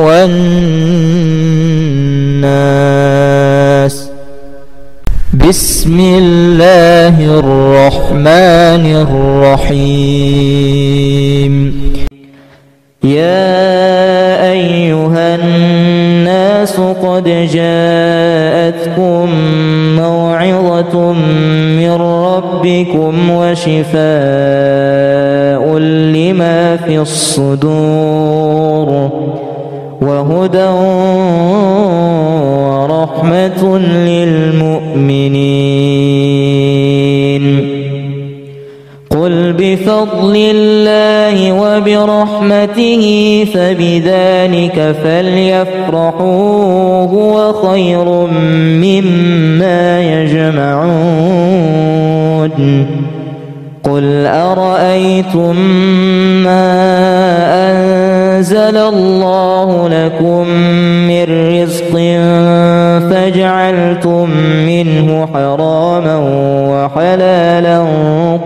والناس. بسم الله الرحمن الرحيم. يا أيها الناس قد جاءتكم موعظة من ربكم وشفاء لما في الصدور وهدى ورحمة للمؤمنين. قل بفضل الله وبرحمته فبذلك فليفرحوا هو خير مما يجمعون. قل أرأيتم ما أنزل الله لكم من رزق فجعلتم منه حراما وحلالا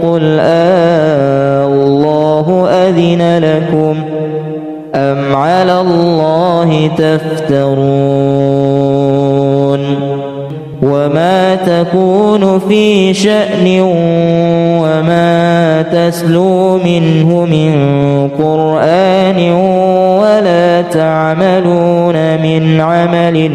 قل الله أذن لكم أم على الله تفترون. وما تكون في شأن وما تسلو منه من قرآن ولا تعملون من عمل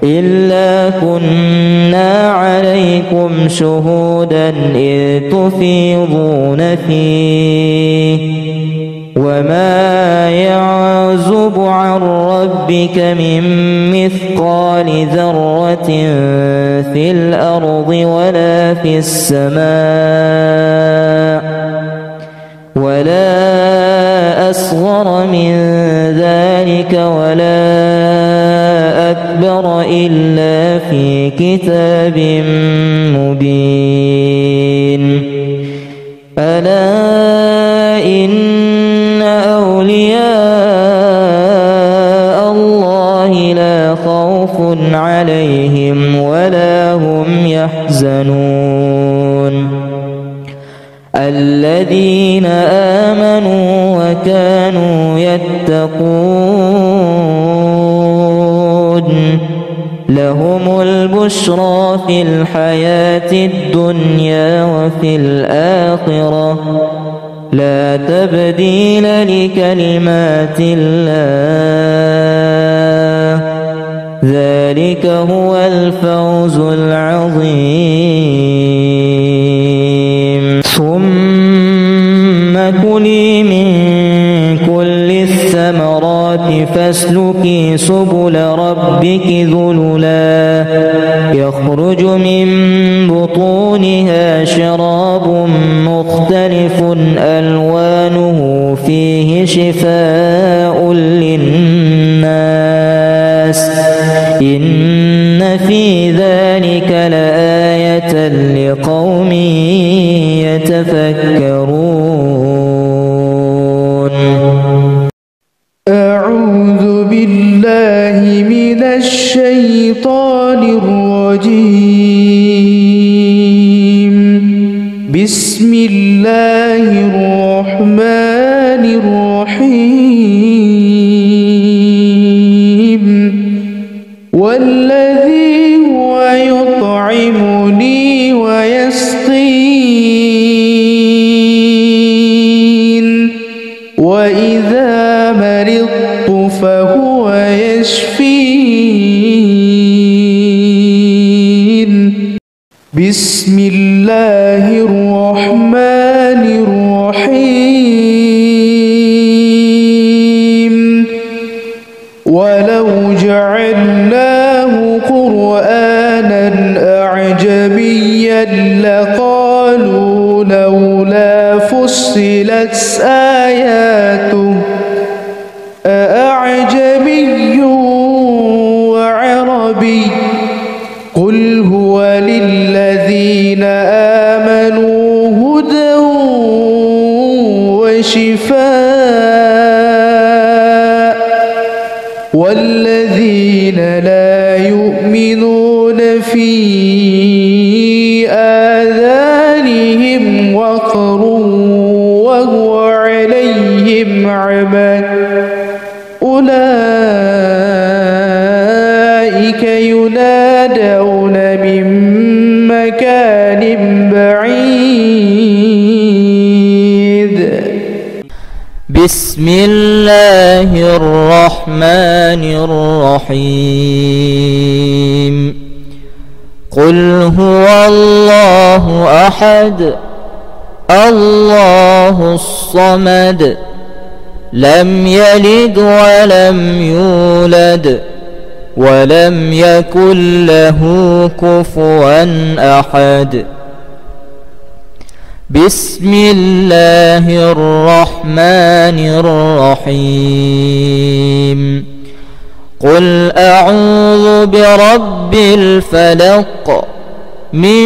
إلا كنا عليكم شهودا إذ تفيضون فيه. وما يعزب عن ربك من مثقال ذرة في الأرض ولا في السماء ولا أصغر من ذلك ولا أكبر إلا في كتاب مبين. ألا إن أولياء الله لا خوف عليهم ولا هم يحزنون. الذين آمنوا وكانوا يتقون لهم البشرى في الحياة الدنيا وفي الآخرة لا تبديل لكلمات الله ذلك هو الفوز العظيم. ثم كلي من كل الثمرات فاسلكي سبل ربك ذللا يخرج من بطونها شراب مختلف ألوانه فيه شفاء للناس إن في ذلك لآية لقوم يتفكرون. أعوذ بالله من الشيطان الرجيم. بسم الله الرحمن الرحيم. والذي هو يطعمني ويسقين وإذا مرضت فهو يشفين. بسم الله الرحمن الرحيم. ولو جعلناه قرآنا أعجميا لقالوا لولا فصلت آياته أأعجمي وعربي قل هو للذين آمنوا هدى وشفاء والذين لا يؤمنون في آذانهم وقر وهو عليهم عمى أولئك ينادون من مكان بعيد. بسم الله الرحمن الرحيم. قل هو الله أحد الله الصمد لم يلد ولم يولد ولم يكن له كفوا أحد. بسم الله الرحمن الرحيم. قل أعوذ برب الفلق من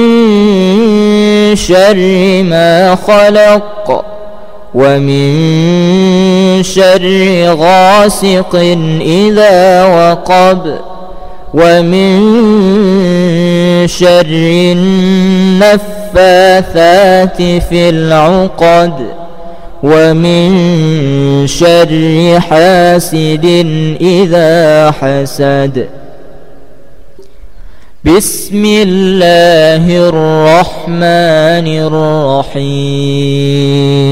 شر ما خلق ومن شر غاسق إذا وقب ومن شر النفاثات في العقد ومن شر حاسد إذا حسد. بسم الله الرحمن الرحيم.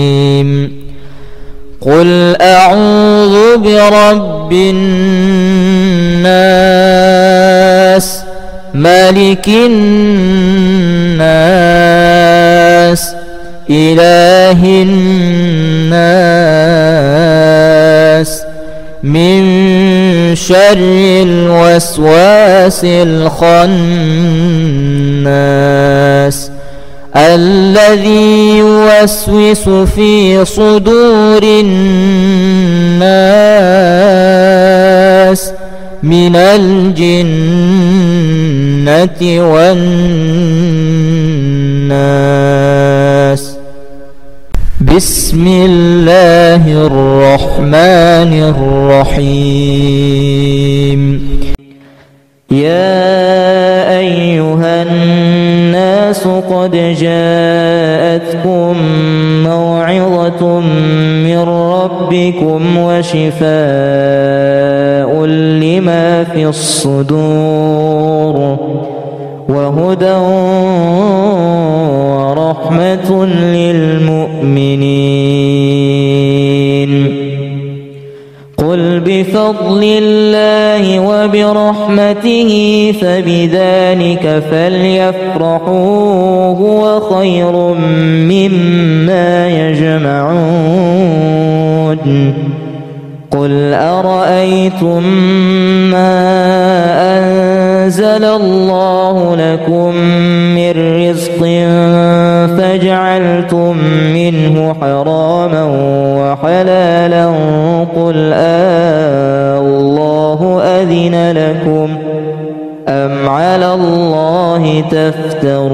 قل أعوذ برب الناس ملك الناس إله الناس من شر الوسواس الخناس الذي يوسوس في صدور الناس من الجنة والناس. بسم الله الرحمن الرحيم. يا أيها الناس قد جاءتكم موعظة من ربكم وشفاء لما في الصدور وهدى ورحمة للمؤمنين. قل بفضل الله وبرحمته فبذلك فليفرحوا هو خير مما يجمعون. قل أرأيتم ما أنزل الله لكم من رزق فجعلتم منه حراما وحلالا قل الله أذن لكم أم على الله تفترون.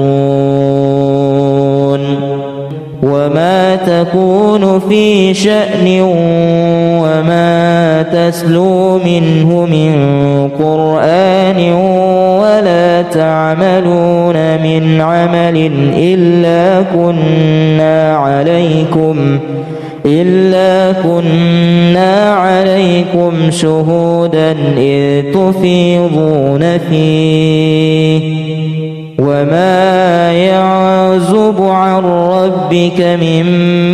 وما تكون في شأن وما تسلو منه من قرآن ولا تعملون من عمل إلا كنا عليكم شهودا إذ تفيضون فيه. وما يعزب عن ربك من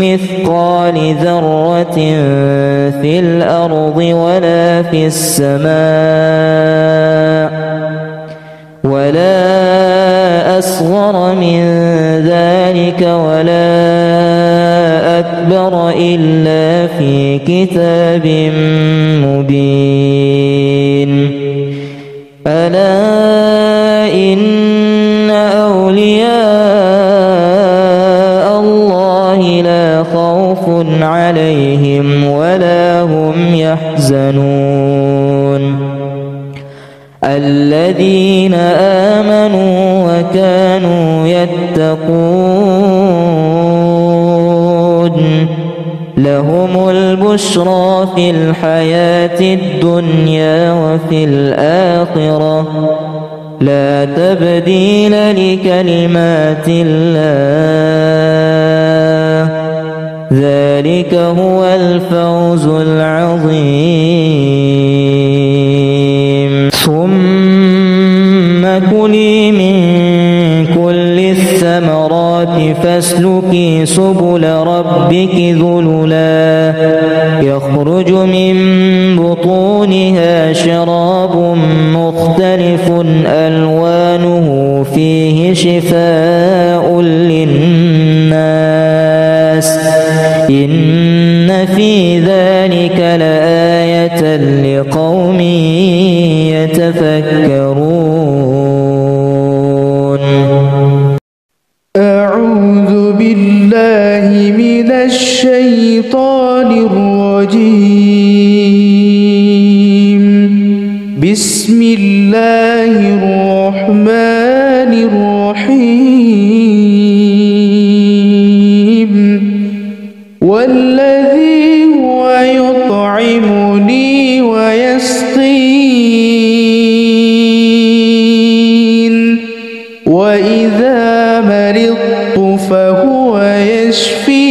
مثقال ذرة في الأرض ولا في السماء ولا أصغر من ذلك ولا أكبر إلا في كتاب مبين. ألا إن أولياء الله لا خوف عليهم ولا هم يحزنون. الذين آمنوا وكانوا يتقون لهم البشرى في الحياة الدنيا وفي الآخرة لا تبديل لكلمات الله ذلك هو الفوز العظيم. ثم كلي من كل الثمرات فاسلكي سبل ربك ذللا يخرج من بطونها شراب مختلف ألوانه فيه شفاء للناس إن في ذلك بالله من الشيطان الرجيم. بسم الله الرحمن الرحيم. والذي هو يطعمني ويسقين وإذا مرضت فهو يشفين.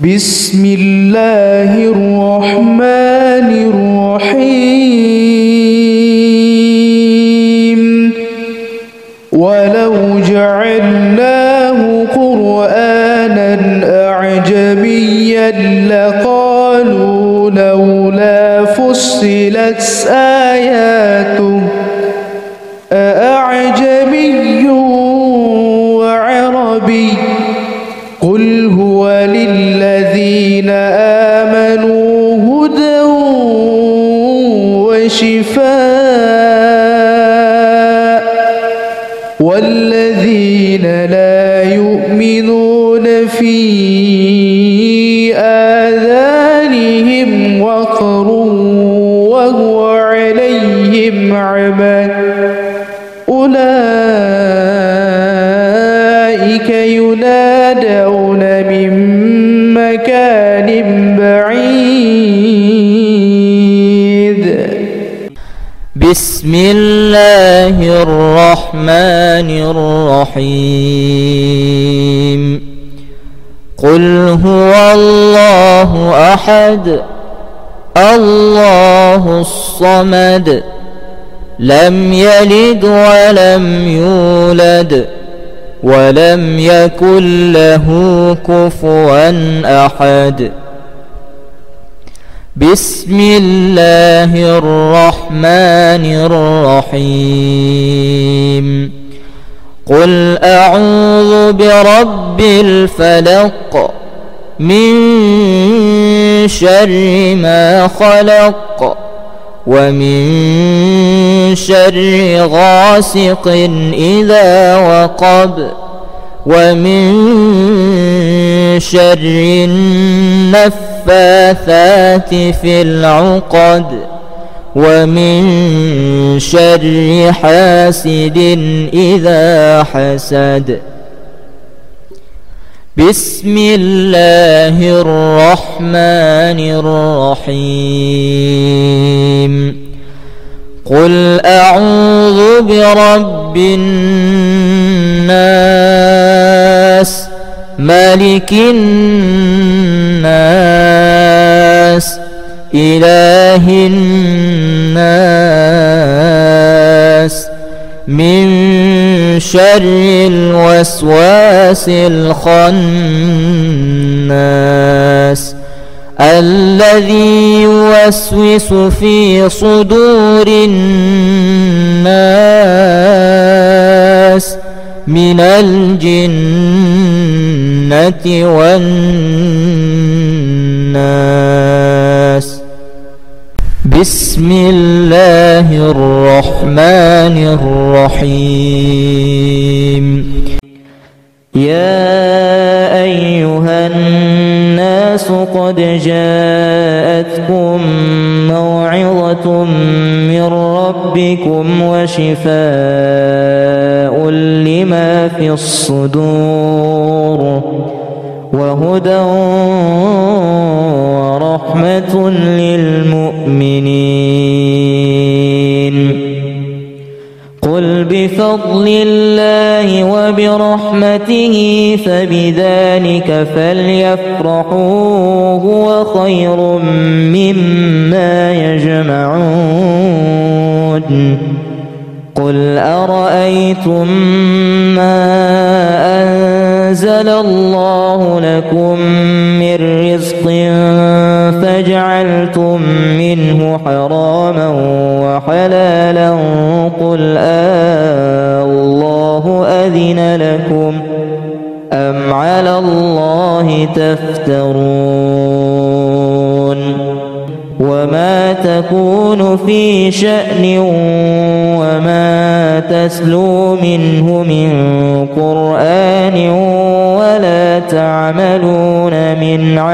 بسم الله الرحمن الرحيم. ولو جعلناه قرآنا أعجميا لقالوا لولا فصلت آياته أأعجمي وعربي قل هو للذين آمنوا هدى وشفاء والذين لا يؤمنون في آذانهم وقر وهو عليهم عمى أولئك ينادون من مكان بعيد. بسم الله الرحمن الرحيم. قل هو الله أحد الله الصمد لم يلد ولم يولد ولم يكن له كفوا أحد. بسم الله الرحمن الرحيم. قل أعوذ برب الفلق من شر ما خلق ومن شر غاسق إذا وقب ومن شر النفاثات في العقد ومن شر حاسد إذا حسد. بسم الله الرحمن الرحيم. قل أعوذ برب الناس ملك الناس إله الناس من شر الوسواس الخناس الذي يوسوس في صدور الناس من الجنة والناس. بسم الله الرحمن الرحيم. يا أيها الناس قد جاءتكم موعظة من ربكم وشفاء لما في الصدور وهدى ورحمة للمؤمنين. قل بفضل الله وبرحمته فبذلك فليفرحوا هو خير مما يجمعون. قل أرأيتم ما أنزل الله لكم من رزق فجعلتم منه حراما وحلالا قل الله أذن لكم أم على الله تفترون. وما تكون في شأن وما تسلو منه من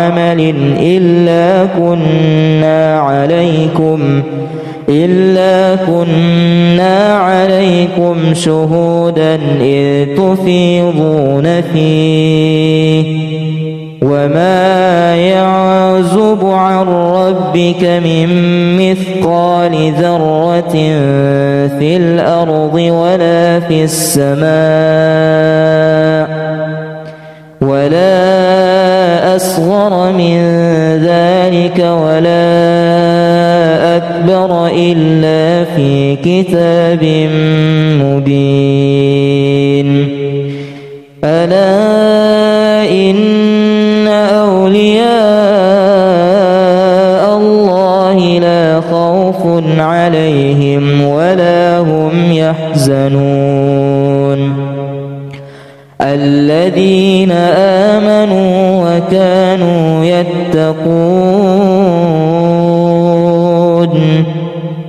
عمل إلا كنا عليكم شهودا إذ تفيضون فيه وما يعزب عن ربك من مثقال ذرة في الأرض ولا في السماء ولا أصغر من ذلك ولا أكبر إلا في كتاب مبين. ألا إن أولياء الله لا خوف عليهم ولا هم يحزنون الذين آمنوا وكانوا يتقون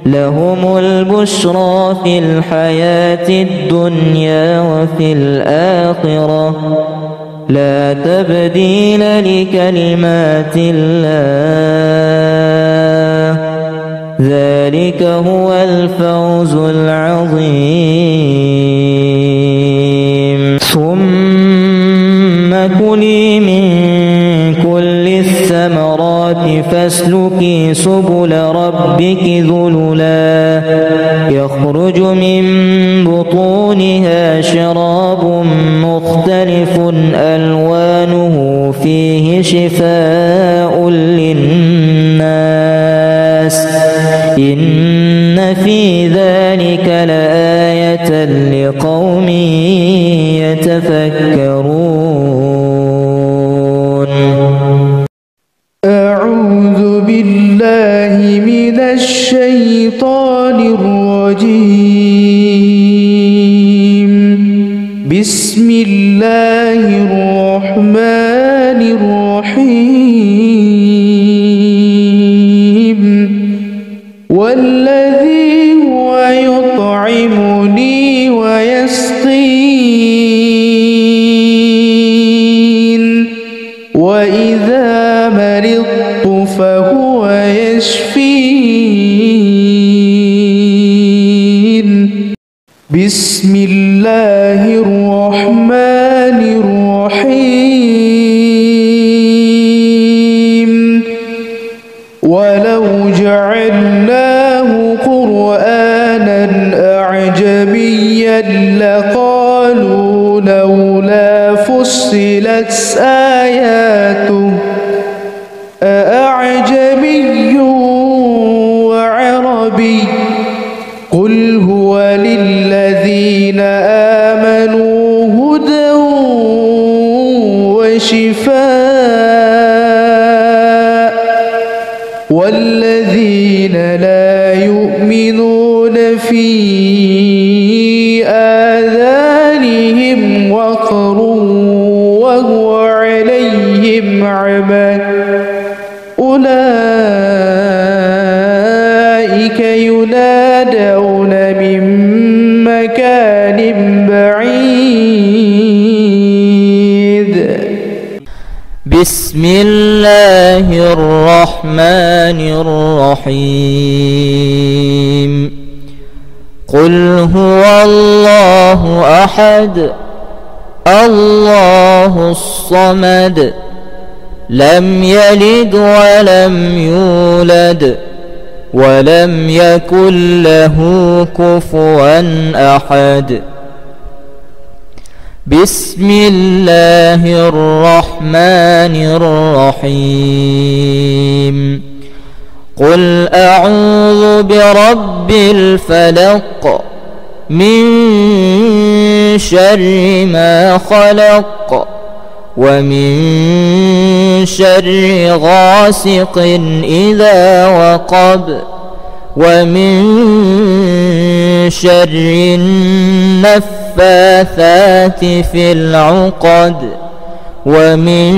لهم البشرى في الحياة الدنيا وفي الآخرة لا تبديل لكلمات الله ذلك هو الفوز العظيم. ثم كلي من كل الثمرات فاسلكي سبل ربك ذللا يخرج من بطونها شراب مختلف ألوانه فيه شفاء للناس إن في ذلك لآية لقوم يتفكرون. أعوذ بالله من الشيطان الرجيم. بسم الله الرحمن الرحيم. والذي هو يطعمني ويسقين وإذا مرضت فهو يشفين. بسم الله الرحمن الرحيم. ولو جعلناه قرآنا أعجميا لقالوا لولا فصلت آياته أأعجمي وعربي قل هو للذين آمنوا هدى وشفاء والذين لا يؤمنون في آذانهم وقر وهو عليهم عمى أولئك ينادون من مكان بعيد. بسم الله الرحمن الرحيم. قل هو الله أحد الله الصمد لم يلد ولم يولد ولم يكن له كفوا أحد. بسم الله الرحمن الرحيم. قل أعوذ برب الفلق من شر ما خلق ومن شر غاسق إذا وقب ومن شر النفاثات في العقد ومن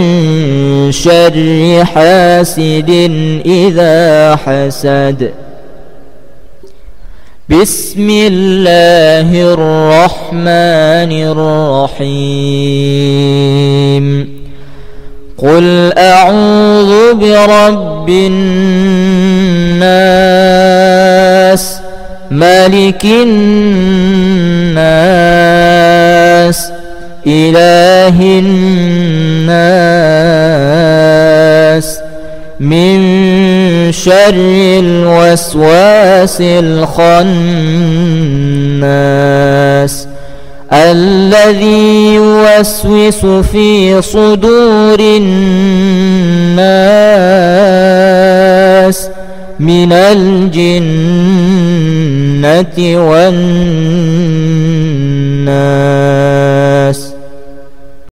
شر حاسد إذا حسد. بسم الله الرحمن الرحيم. قل أعوذ برب الناس ملك الناس إله الناس من شر الوسواس الخناس الذي يوسوس في صدور الناس من الجنة والناس.